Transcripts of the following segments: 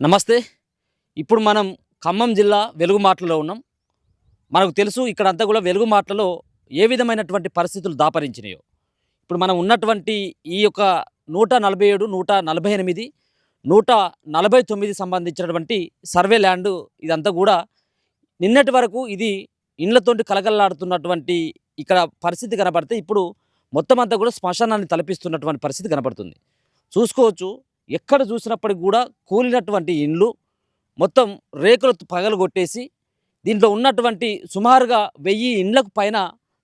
నమస్తే. ఇప్పుడు మనం ఖమ్మం జిల్లా వెలుగుమాటలలో ఉన్నాం. మనకు తెలుసు ఇక్కడంతా కూడా వెలుగుమాటలలో ఏ విధమైనటువంటి పరిస్థితులు దాపరించినాయో. ఇప్పుడు మనం ఉన్నటువంటి ఈ యొక్క 147, 148, 149 సంబంధించినటువంటి సర్వే ల్యాండ్ ఇదంతా కూడా నిన్నటి వరకు ఇది ఇండ్లతోటి కలకల్లాడుతున్నటువంటి ఇక్కడ పరిస్థితి కనబడితే ఇప్పుడు మొత్తం అంతా కూడా శ్మశానాన్ని తలపిస్తున్నటువంటి పరిస్థితి కనబడుతుంది. చూసుకోవచ్చు, ఎక్కడ చూసినప్పటికి కూడా కూలినటువంటి ఇండ్లు మొత్తం రేకులు పగలగొట్టేసి దీంట్లో ఉన్నటువంటి సుమారుగా 1000 ఇండ్లకు పైన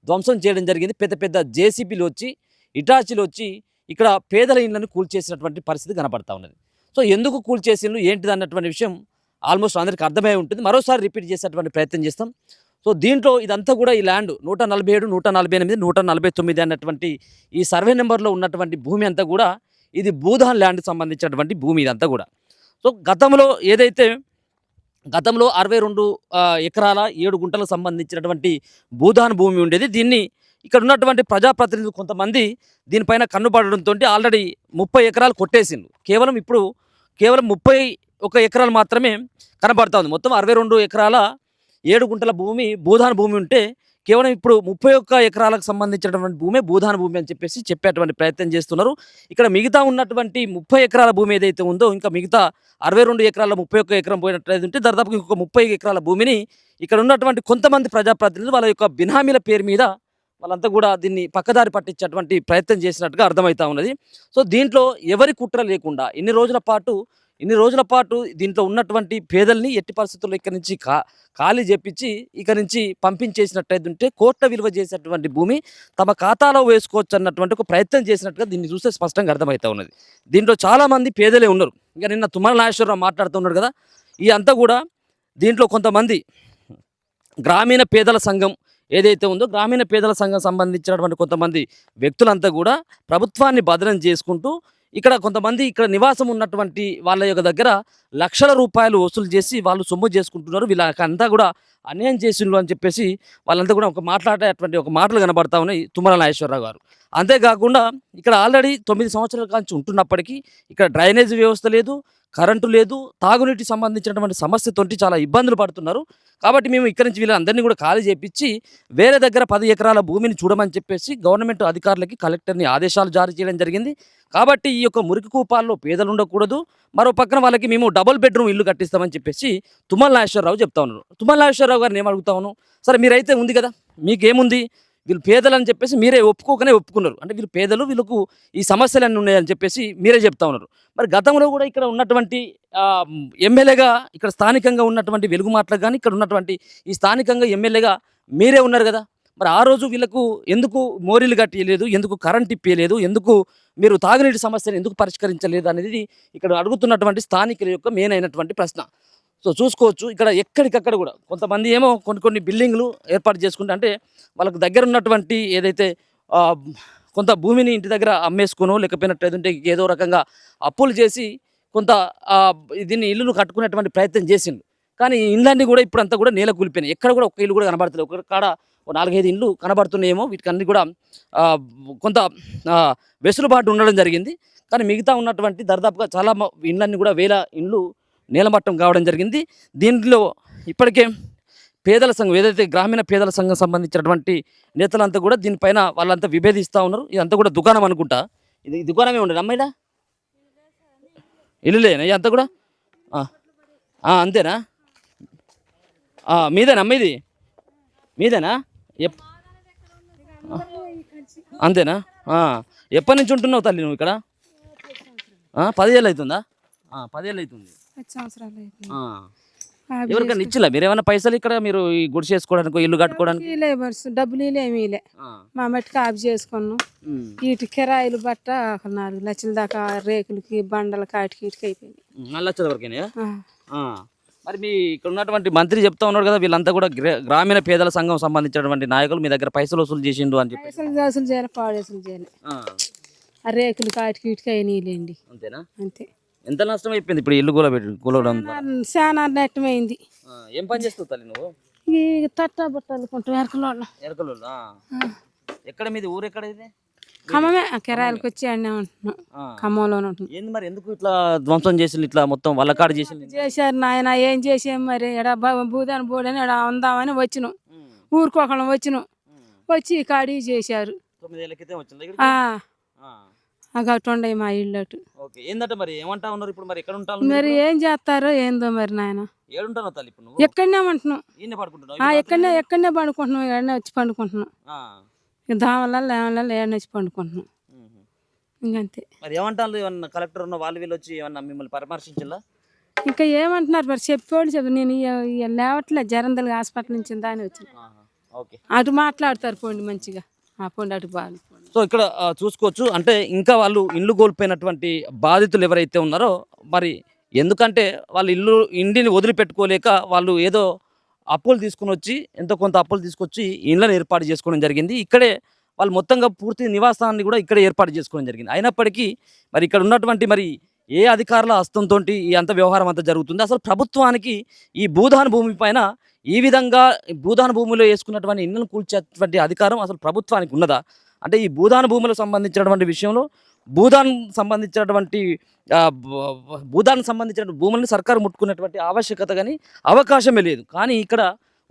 ధ్వంసం చేయడం జరిగింది. పెద్ద పెద్ద జేసీబీలు వచ్చి, ఇటాచీలు వచ్చి ఇక్కడ పేదల ఇండ్లను కూల్చేసినటువంటి పరిస్థితి కనబడతా ఉన్నది. సో ఎందుకు కూల్చేసిండ్రు ఏంటిది అన్నటువంటి విషయం ఆల్మోస్ట్ అందరికీ అర్థమై ఉంటుంది. మరోసారి రిపీట్ చేసేటువంటి ప్రయత్నం చేస్తాం. సో దీంట్లో ఇదంతా కూడా ఈ ల్యాండ్ 147, 148, 149 అన్నటువంటి ఈ సర్వే నెంబర్లో ఉన్నటువంటి భూమి అంతా కూడా ఇది భూదాన్ ల్యాండ్కి సంబంధించినటువంటి భూమి ఇదంతా కూడా. సో గతంలో ఏదైతే 62 ఎకరాల 7 గుంటలకు సంబంధించినటువంటి భూదాన్ భూమి ఉండేది. దీన్ని ఇక్కడ ఉన్నటువంటి ప్రజాప్రతినిధులు కొంతమంది దీనిపైన కన్నుపడడంతో ఆల్రెడీ 30 ఎకరాలు కొట్టేసిండ్రు. కేవలం 31 ఎకరాలు మాత్రమే కనబడతా ఉంది. మొత్తం 62 ఎకరాల 7 గుంటల భూమి భూదాన్ భూమి ఉంటే కేవలం ఇప్పుడు 31 ఎకరాలకు సంబంధించినటువంటి భూమి భూదాన్ భూమి అని చెప్పేసి చెప్పేటువంటి ప్రయత్నం చేస్తున్నారు. ఇక్కడ మిగతా ఉన్నటువంటి 30 ఎకరాల భూమి ఏదైతే ఉందో ఇంకా మిగతా 62 ఎకరాల 31 ఎకరం పోయినట్లయితే ఉంటే దాదాపు ఇంకొక 30 ఎకరాల భూమిని ఇక్కడ ఉన్నటువంటి కొంతమంది ప్రజాప్రతినిధులు వాళ్ళ యొక్క బినామీల పేరు మీద వాళ్ళంతా కూడా దీన్ని పక్కదారి పట్టించేటువంటి ప్రయత్నం చేసినట్టుగా అర్థమవుతా ఉన్నది. సో దీంట్లో ఎవరి కుట్ర లేకుండా ఇన్ని రోజుల పాటు దీంట్లో ఉన్నటువంటి పేదల్ని ఎట్టి పరిస్థితుల్లో ఇక్కడి నుంచి ఖాళీ చేపించి ఇక్కడి నుంచి పంపించేసినట్టయితే కోట్ల విలువ చేసేటువంటి భూమి తమ ఖాతాలో వేసుకోవచ్చు అన్నటువంటి ఒక ప్రయత్నం చేసినట్టుగా దీన్ని చూస్తే స్పష్టంగా అర్థమవుతా ఉన్నది. దీంట్లో చాలామంది పేదలే ఉన్నారు. ఇక నిన్న తుమ్మల నాగేశ్వరరావు మాట్లాడుతున్నాడు కదా, ఈ అంతా కూడా దీంట్లో కొంతమంది గ్రామీణ పేదల సంఘం ఏదైతే ఉందో గ్రామీణ పేదల సంఘం సంబంధించినటువంటి కొంతమంది వ్యక్తులంతా కూడా ప్రభుత్వాన్ని భద్రం చేసుకుంటూ ఇక్కడ కొంతమంది ఇక్కడ నివాసం ఉన్నటువంటి వాళ్ళ యొక్క దగ్గర లక్షల రూపాయలు వసూలు చేసి వాళ్ళు సొమ్ము చేసుకుంటున్నారు. వీళ్ళకంతా కూడా అన్యాయం చేసిండ్రు అని చెప్పేసి వాళ్ళంతా కూడా మాట్లాడేటువంటి మాటలు కనబడతా ఉన్నాయి తుమ్మల నాగేశ్వరరావు గారు. అంతేకాకుండా ఇక్కడ ఆల్రెడీ 9 సంవత్సరాల నుంచి ఉంటున్నప్పటికీ ఇక్కడ డ్రైనేజ్ వ్యవస్థ లేదు, కరెంటు లేదు, తాగునీటి సంబంధించినటువంటి సమస్యతోటి చాలా ఇబ్బందులు పడుతున్నారు. కాబట్టి మేము ఇక్కడి నుంచి వీళ్ళందరినీ కూడా ఖాళీ చేపించి వేరే దగ్గర 10 ఎకరాల భూమిని చూడమని చెప్పేసి గవర్నమెంట్ అధికారులకి కలెక్టర్ని ఆదేశాలు జారీ చేయడం జరిగింది. కాబట్టి ఈ యొక్క మురికి కూపాల్లో పేదలు ఉండకూడదు, మరో పక్కన వాళ్ళకి మేము డబుల్ బెడ్రూమ్ ఇల్లు కట్టిస్తామని చెప్పేసి తుమ్మల నాగేశ్వరరావు చెప్తా ఉన్నారు. తుమ్మల నాగేశ్వరరావు గారిని ఏమడుగుతా ఉన్నాను, సరే మీరైతే ఉంది కదా, మీకేముంది, వీళ్ళు పేదలు అని చెప్పేసి మీరే ఒప్పుకున్నారు. అంటే వీళ్ళు పేదలు, వీళ్ళకు ఈ సమస్యలన్నీ ఉన్నాయని చెప్పేసి మీరే చెప్తా ఉన్నారు. మరి గతంలో కూడా ఇక్కడ ఉన్నటువంటి ఎమ్మెల్యేగా ఇక్కడ స్థానికంగా ఉన్నటువంటి వెలుగుమాటలకు కానీ ఇక్కడ ఉన్నటువంటి ఈ స్థానికంగా ఎమ్మెల్యేగా మీరే ఉన్నారు కదా, మరి ఆ రోజు వీళ్ళకు ఎందుకు మోరీలు కట్టియలేదు, ఎందుకు కరెంట్ ఇప్పలేదు, ఎందుకు మీరు తాగునీటి సమస్యను ఎందుకు పరిష్కరించలేదు అనేది ఇక్కడ అడుగుతున్నటువంటి స్థానికుల యొక్క మెయిన్ అయినటువంటి ప్రశ్న. సో చూసుకోవచ్చు, ఇక్కడ ఎక్కడికక్కడ కూడా కొంతమంది ఏమో కొన్ని బిల్డింగ్లు ఏర్పాటు చేసుకుంటే అంటే వాళ్ళకు దగ్గర ఉన్నటువంటి ఏదైతే కొంత భూమిని ఇంటి దగ్గర అమ్మేసుకునో లేకపోయినట్లయితే ఏదో రకంగా అప్పులు చేసి కొంత దీన్ని ఇల్లును కట్టుకునేటువంటి ప్రయత్నం చేసిండు. కానీ ఇండ్లన్నీ కూడా ఇప్పుడు అంతా కూడా నేల కూలిపోయినాయి. ఎక్కడ కూడా ఒక ఇల్లు కూడా కనబడతలేదు. ఒక కాడ 4-5 ఇండ్లు కనబడుతున్నాయేమో. వీటికన్నీ కూడా కొంత వెసులుబాటు ఉండడం జరిగింది. కానీ మిగతా ఉన్నటువంటి దర్దాపుగా చాలా ఇండ్లన్నీ కూడా 1000 ఇండ్లు నేలమట్టం కావడం జరిగింది. దీంట్లో ఇప్పటికే పేదల సంఘం ఏదైతే గ్రామీణ పేదల సంఘం సంబంధించినటువంటి నేతలంతా కూడా దీనిపైన వాళ్ళంతా విభేదిస్తూ ఉన్నారు. ఇదంతా కూడా దుకాణం అనుకుంటా, ఇది దుకాణమే ఉండదు అమ్మాయిడా, ఇల్లులేనా ఇదంతా కూడా? అంతేనా? మీదేనా అమ్మ, ఇది మీదేనా? అంతేనా? ఎప్పటి నుంచి ఉంటున్నావు తల్లి నువ్వు ఇక్కడ? 10 ఏళ్ళు అవుతుందా? 10 ఏళ్ళు అవుతుంది. ఎవరికైనా ఇచ్చిలా మీరు ఏమైనా పైసలు ఇక్కడ మీరు ఈ గుడి చేసుకోవడానికి ఇల్లు కట్టుకోవడానికి? లేబర్స్ డబ్బులు ఏమీ లే, మా మట్టికి ఆఫ్ చేసుకున్నాం. ఇటు కిరాయిలు బట్ట 4 లక్షల దాకా రేకులకి బండలకి ఆటికి ఇటుకి అయిపోయింది. 4 లక్షల వరకేనా? మరి మీ ఇక్కడ ఉన్నటువంటి మంత్రి చెప్తా ఉన్నాడు కదా, వీళ్ళంతా కూడా గ్రామీణ పేదల సంఘం సంబంధించినటువంటి నాయకులు మీ దగ్గర పైసలు వసూలు చేసిండు అని చెప్పి. పైసలు చేయాలి, పాడేసలు చేయాలి. ఆ రేకులు కాటికి ఇటుకి అయినాయిలేండి. అంతేనా? అంతే. ఎంత నష్టం అయిపోయింది ఇప్పుడు ఇల్లు కూలవడం? చాలా నష్టమైంది. ఏం పని చేస్తావు తల్లి నువ్వు? ఈ తట్ట బుట్టలు కొంటాం ఎరకలో. ఎక్కడ మీది ఊరు ఎక్కడ? ఇది ఖమ్మమే కిరాయిలకు వచ్చి అన్నీ ఉంటున్నాం. ఖమ్మంలోనే ఉంటున్నాం. ఏంది మరి ఎందుకు ఇట్లా ధ్వంసం చేసి ఇట్లా మొత్తం వల్లకాడు చేసి చేశారు నాయన, ఏం చేసాం మరి. ఎడ భూదాని బోడని ఎడ ఉందామని వచ్చినాం. ఊరుకోకుండా వచ్చినాం. వచ్చి ఈ కాడి చేశారు. 9 ఏళ్ల క్రితం వచ్చింది అటు ఉండే మా ఇల్లు అటు. ఓకే ఏందంటే మరి ఏమంటా ఉన్నారు ఇప్పుడు మరి ఎక్కడ ఉంటాను మరి ఏం చేస్తారో ఏందో మరి నాయన. ఏడుంటాను తల్లి ఇప్పుడు నువ్వు ఎక్కడనే ఉంటున్నాం. ఈయన పడుకుంటున్నావు ఎక్కడనే పండుకుంటున్నాం. ఎడనే వచ్చి పండుకుంటున్నాం. దావల్ల లేవల్ల ఏడనే వచ్చి పండుకుంటున్నాం. ఇంకంతే. మరి ఏమంటారు ఏమన్నా కలెక్టర్ ఉన్న వాళ్ళు వీళ్ళు వచ్చి ఏమన్నా మిమ్మల్ని పరామర్శించాలా? ఇంకా ఏమంటున్నారు మరి చెప్పేవాళ్ళు చెప్పు. నేను లేవట్లే జరందలు హాస్పిటల్ నుంచి దాని వచ్చి ఓకే అటు మాట్లాడతారు పోండి మంచిగా. పోండి అటు బాగా. సో ఇక్కడ చూసుకోవచ్చు అంటే ఇంకా వాళ్ళు ఇల్లు కోల్పోయినటువంటి బాధితులు ఎవరైతే ఉన్నారో మరి ఎందుకంటే వాళ్ళు ఇంటిని వదిలిపెట్టుకోలేక వాళ్ళు ఏదో అప్పులు తీసుకుని వచ్చి ఎంతో కొంత అప్పులు తీసుకొచ్చి ఇళ్ళని ఏర్పాటు చేసుకోవడం జరిగింది. ఇక్కడే వాళ్ళు మొత్తంగా పూర్తి నివాసాన్ని కూడా ఇక్కడే ఏర్పాటు చేసుకోవడం జరిగింది. అయినప్పటికీ మరి ఇక్కడ ఉన్నటువంటి మరి ఏ అధికారుల హస్తంతో ఈ అంత వ్యవహారం అంతా జరుగుతుంది? అసలు ప్రభుత్వానికి ఈ భూదాన భూమి పైన ఈ విధంగా భూదాన భూమిలో వేసుకున్నటువంటి ఇళ్ళను కూల్చేటువంటి అధికారం అసలు ప్రభుత్వానికి ఉన్నదా? అంటే ఈ భూదాన భూములకు సంబంధించినటువంటి విషయంలో భూదానికి సంబంధించిన భూములను సర్కారు ముట్టుకునేటువంటి ఆవశ్యకత కానీ అవకాశమే లేదు. కానీ ఇక్కడ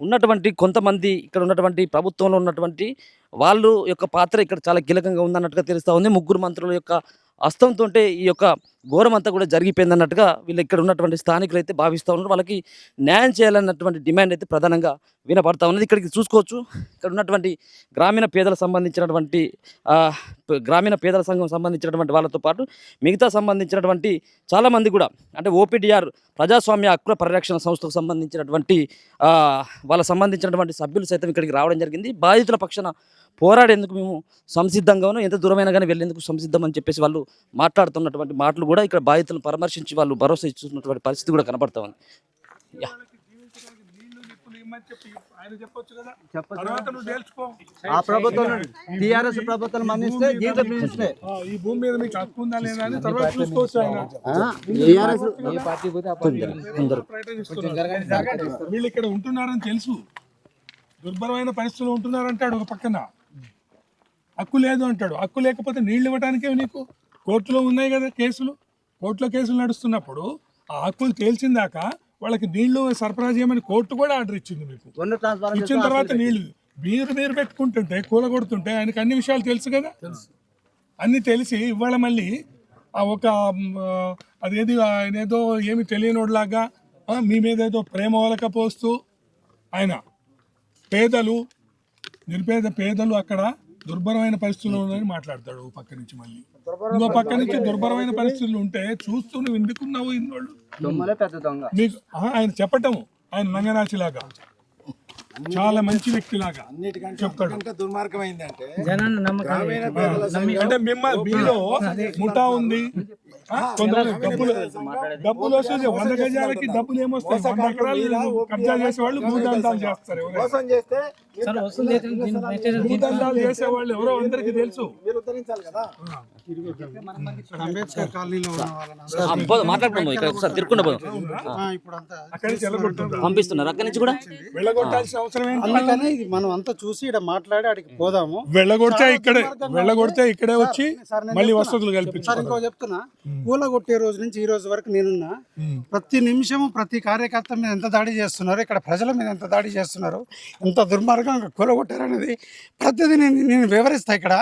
ఉన్నటువంటి కొంతమంది ఇక్కడ ఉన్నటువంటి ప్రభుత్వంలో ఉన్నటువంటి వాళ్ళు యొక్క పాత్ర ఇక్కడ చాలా కీలకంగా ఉందన్నట్టుగా తెలుస్తూ ఉంది. 3 మంత్రుల యొక్క హస్తంతో ఈ యొక్క ఘోరం అంతా కూడా జరిగిపోయిందన్నట్టుగా వీళ్ళు ఇక్కడ ఉన్నటువంటి స్థానికులు అయితే భావిస్తూ ఉన్నారు. వాళ్ళకి న్యాయం చేయాలన్నటువంటి డిమాండ్ అయితే ప్రధానంగా వినపడతా ఉన్నది. ఇక్కడికి చూసుకోవచ్చు ఇక్కడ ఉన్నటువంటి గ్రామీణ పేదలకు సంబంధించినటువంటి గ్రామీణ పేదల సంఘం సంబంధించినటువంటి వాళ్ళతో పాటు మిగతా సంబంధించినటువంటి చాలామంది కూడా అంటే ఓపీడీఆర్ ప్రజాస్వామ్య హక్కుల పరిరక్షణ సంస్థకు సంబంధించినటువంటి వాళ్ళ సంబంధించినటువంటి సభ్యులు సైతం ఇక్కడికి రావడం జరిగింది. బాధితుల పక్షాన పోరాడేందుకు మేము సంసిద్ధంగానూ ఎంత దూరమైనా కానీ వెళ్ళేందుకు సంసిద్ధం అని చెప్పేసి వాళ్ళు మాట్లాడుతున్నటువంటి మాటలు కూడా ఇక్కడ బాధితులను పరామర్శించి వాళ్ళు భరోసా ఇస్తున్నటువంటి పరిస్థితి కూడా కనబడతా ఉంది. ఆ ప్రభుత్వం టీఆర్ఎస్ ప్రభుత్వం మన్నిస్తే దీంట్లో పిలిస్తే ఈ భూమి మీద మీకు హక్కు ఉందా లేదా అని తర్వాత చూసుకోవచ్చు. వీళ్ళు ఇక్కడ ఉంటున్నారని తెలుసు, దుర్భరమైన పరిస్థితుల్లో ఉంటున్నారంటాడు ఒక పక్కన. హక్కు లేదు అంటాడు. హక్కు లేకపోతే నీళ్లు ఇవ్వడానికే నీకు కోర్టులో ఉన్నాయి కదా కేసులు. కోర్టులో కేసులు నడుస్తున్నప్పుడు ఆ హక్కులు తేల్చిందాకా వాళ్ళకి నీళ్లు సరఫరా చేయమని కోర్టు కూడా ఆర్డర్ ఇచ్చింది మీకు. ఇచ్చిన తర్వాత నీళ్లు మీరు పెట్టుకుంటుంటే కూలగొడుతుంటే ఆయనకి అన్ని విషయాలు తెలుసు కదా. అన్ని తెలిసి ఇవాళ మళ్ళీ ఆ ఒక అదేది ఆయన ఏదో ఏమి తెలియనోడ్లాగా మీ మీద ఏదో ప్రేమ వలక పోస్తూ ఆయన పేదలు అక్కడ దుర్భరమైన పరిస్థితుల్లో ఉన్నాయని మాట్లాడతాడు. ఓ పక్క నుంచి మళ్ళీ ఇంకో పక్క నుంచి దుర్భరమైన పరిస్థితులు ఉంటే చూస్తూ నువ్వు ఎందుకున్నావు ఇన్నోళ్ళు మీకు ఆయన చెప్పటము. ఆయన నంగనాచిలాగా చాలా మంచి వ్యక్తిలాగా చెప్తాడు. అంటే మీలో ముఠా ఉంది. డబ్బులు వస్తుంది 100 గజాలకి డబ్బులు ఏమొస్తాయి? 100 ఎకరాలు కబ్జా చేసేవాళ్ళు భూదందాలు చేస్తారు. భూదందాలు చేసేవాళ్ళు ఎవరో అందరికి తెలుసు. అంబేద్కర్ కాలనీలో మాట్లాడుకుందాం ఇక్కడ ఒకసారి తిరుక్కుండా పోదాం. అక్కడి నుంచి పంపిస్తున్నారు అక్కడి నుంచి కూడా వెళ్ళగొట్టాల్సిన అవసరం ఏంటి? అందుకని మనం అంతా చూసి ఇక్కడ మాట్లాడి అడిగి పోదాము. వెళ్ళగొడితే ఇక్కడే వచ్చి మళ్ళీ వసతులు కల్పించారు. ఇంకో చెప్తున్నా, కూలగొట్టే రోజు నుంచి ఈ రోజు వరకు నేనున్నా. ప్రతి నిమిషము ప్రతి కార్యకర్త మీద ఎంత దాడి చేస్తున్నారు, ఇక్కడ ప్రజల మీద ఎంత దాడి చేస్తున్నారు, ఎంత దుర్మార్గంగా కూలగొట్టారు అనేది ప్రతిదీ నేను వివరిస్తా. ఇక్కడ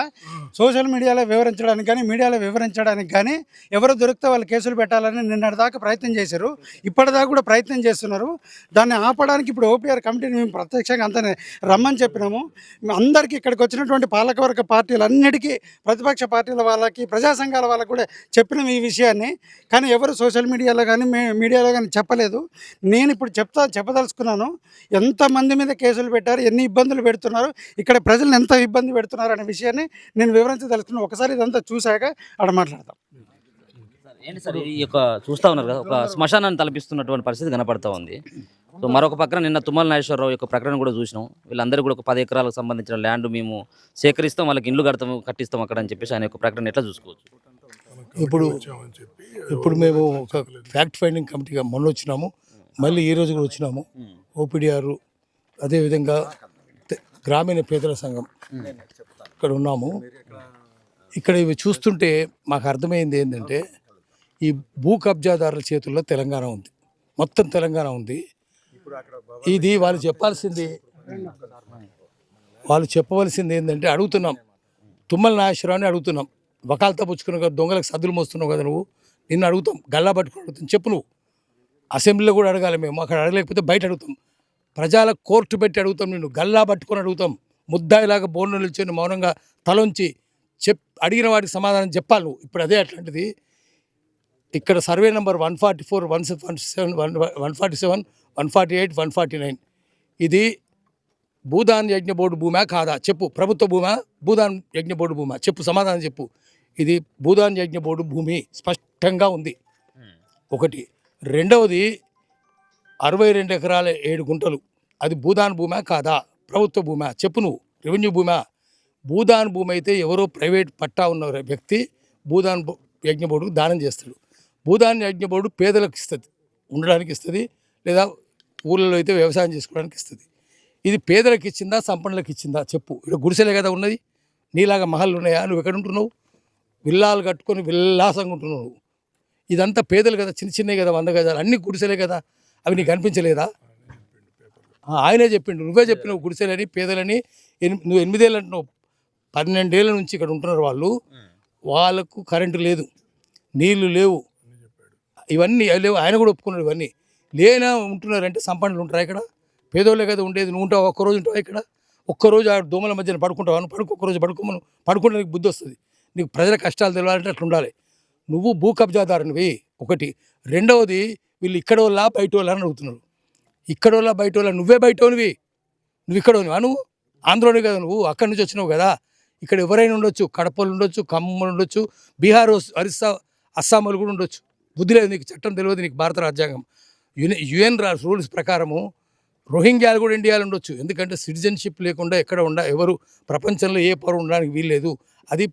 సోషల్ మీడియాలో వివరించడానికి కానీ మీడియాలో వివరించడానికి కానీ ఎవరు దొరికితే వాళ్ళు కేసులు పెట్టాలని నిన్నటిదాకా ప్రయత్నం చేశారు. ఇప్పటిదాకా కూడా ప్రయత్నం చేస్తున్నారు. దాన్ని ఆపడానికి ఇప్పుడు ఓపీఆర్ కమిటీని మేము ప్రత్యక్షంగా అంతా రమ్మని చెప్పినాము. అందరికీ ఇక్కడికి వచ్చినటువంటి పాలకవర్గ పార్టీలన్నిటికీ, ప్రతిపక్ష పార్టీల వాళ్ళకి, ప్రజా సంఘాల వాళ్ళకి కూడా చెప్పినాం ఈ విషయాన్ని. కానీ ఎవరు సోషల్ మీడియాలో కానీ మీడియాలో కానీ చెప్పలేదు. నేను ఇప్పుడు చెప్పదలుచుకున్నాను. ఎంతమంది మీద కేసులు పెట్టారు, ఎన్ని ఇబ్బందులు పెడుతున్నారు, ఇక్కడ ప్రజలను ఎంత ఇబ్బంది పెడుతున్నారు అనే విషయాన్ని నేను వివరించదలుచుకున్నాను. ఒకసారి ఇదంతా చూశాక అక్కడ మాట్లాడతాం. ఏంటి సార్ ఈ యొక్క చూస్తూ ఉన్నారు కదా, ఒక శ్మశానాన్ని తలపిస్తున్నటువంటి పరిస్థితి కనపడతా ఉంది. సో మరొక పక్కన నిన్న తుమ్మల నాగేశ్వరరావు యొక్క ప్రకటన కూడా చూసినాం. వీళ్ళందరూ కూడా ఒక 10 ఎకరాలకు సంబంధించిన ల్యాండ్ మేము సేకరిస్తాం, వాళ్ళకి ఇండ్లు కట్టిస్తాం అక్కడ అని చెప్పేసి ఆయన యొక్క ప్రకటన ఎట్లా చూసుకోవచ్చు? ఇప్పుడు మేము ఒక ఫ్యాక్ట్ ఫైండింగ్ కమిటీగా మొన్న వచ్చినాము, మళ్ళీ ఈ రోజు కూడా వచ్చినాము. ఓపీడీఆర్ అదేవిధంగా గ్రామీణ పేదల సంఘం ఇక్కడ ఉన్నాము. ఇక్కడ ఇవి చూస్తుంటే మాకు అర్థమైంది ఏంటంటే ఈ భూ కబ్జాదారుల చేతుల్లో తెలంగాణ ఉంది, మొత్తం తెలంగాణ ఉంది. ఇది వాళ్ళు చెప్పవలసింది ఏంటంటే అడుగుతున్నాం, తుమ్మల నాగేశ్వరరావుని అడుగుతున్నాం, వకాలతా పుచ్చుకున్న దొంగలకు సద్దులు మోస్తున్నావు కదా నువ్వు, నిన్ను అడుగుతాం, గల్లా పట్టుకుని అడుగుతాం, చెప్పు నువ్వు. అసెంబ్లీలో కూడా అడగాలి మేము, అక్కడ అడగలేకపోతే బయట అడుగుతాం, ప్రజల కోర్టు పెట్టి అడుగుతాం, నిన్ను గల్లా పట్టుకొని అడుగుతాం, ముద్దాయిలాగా బోర్డు నిల్చొని మౌనంగా తలొంచి అడిగిన వాటికి సమాధానం చెప్పాలి నువ్వు. ఇప్పుడు అదే అట్లాంటిది ఇక్కడ సర్వే నెంబర్ 144, 147, 147, 148, 149 ఇది భూదాన్ యజ్ఞ బోర్డు భూమా కాదా చెప్పు. ప్రభుత్వ భూమా, భూదాన్ యజ్ఞ బోర్డు భూమా చెప్పు, సమాధానం చెప్పు. ఇది భూదాన్ యజ్ఞ బోర్డు భూమి స్పష్టంగా ఉంది ఒకటి. రెండవది 62 ఎకరాల 7 గుంటలు అది భూదాన్ భూమా కాదా, ప్రభుత్వ భూమా చెప్పు నువ్వు. రెవెన్యూ భూమా, భూదాన్ భూమి అయితే ఎవరో ప్రైవేట్ పట్టా ఉన్న వ్యక్తి భూదాన్ యజ్ఞ బోర్డుకు దానం చేస్తాడు. భూదాన్ యజ్ఞ బోర్డు పేదలకు ఇస్తుంది, ఉండడానికి ఇస్తుంది, లేదా ఊళ్ళలో అయితే వ్యవసాయం చేసుకోవడానికి ఇస్తుంది. ఇది పేదలకు ఇచ్చిందా, సంపన్నులకు ఇచ్చిందా చెప్పు. ఇక్కడ గుడిసెలే కదా ఉన్నది, నీలాగా మహల్లు ఉన్నాయా, నువ్వు ఎక్కడ ఉంటున్నావు, విల్లాలు కట్టుకొని విల్లాసంగా ఉంటున్నావు నువ్వు. ఇదంతా పేదలు కదా, చిన్న చిన్నవి కదా, 100 గజాలు అన్ని గుడిసెలే కదా, అవి నీకు అనిపించలేదా? ఆయనే చెప్పిండు, నువ్వే చెప్పినావు గుడిసెలని పేదలని. నువ్వు 8 ఏళ్ళు అంటున్నావు, 12 ఏళ్ళ నుంచి ఇక్కడ ఉంటున్నారు వాళ్ళు, వాళ్ళకు కరెంటు లేదు, నీళ్లు లేవు, ఇవన్నీ లేవు. ఆయన కూడా ఒప్పుకున్నాడు ఇవన్నీ. లేనా ఉంటున్నారంటే సంపన్నులు ఉంటారా ఇక్కడ? పేదోళ్ళే కదా ఉండేది. నువ్వు ఉంటావు, ఒక్కరోజు ఉంటావా ఇక్కడ? ఒక్కరోజు ఆ దోమల మధ్యన పడుకుంటావా? ఒక్కరోజు పడుకోమను, పడుకుంటే నీకు బుద్ధి వస్తుంది. నీకు ప్రజల కష్టాలు తెలియాలంటే అట్లా ఉండాలి. నువ్వు భూ కబ్జాదారునివి ఒకటి. రెండవది వీళ్ళు ఇక్కడ వాళ్ళ బయట వాళ్ళ అని అడుగుతున్నారు. ఇక్కడ వాళ్ళ బయట వాళ్ళ, నువ్వే బయటోనివి, నువ్వు ఇక్కడోనివా? నువ్వు ఆంధ్రోని కదా, నువ్వు అక్కడి నుంచి వచ్చినావు కదా. ఇక్కడ ఎవరైనా ఉండొచ్చు, కడపలు ఉండొచ్చు, ఖమ్మలు ఉండొచ్చు, బీహార్, ఒరిస్సా, అస్సాంలు కూడా ఉండొచ్చు. బుద్ధి లేదు నీకు, చట్టం తెలియదు నీకు. భారత రాజ్యాంగం యుఎన్ రూల్స్ ప్రకారము రోహింగ్యాలు కూడా ఇండియాలో ఉండొచ్చు. ఎందుకంటే సిటిజన్షిప్ లేకుండా ఎక్కడ ఎవరు ప్రపంచంలో ఏ పౌరుడు ఉండడానికి వీల్లేదు. అది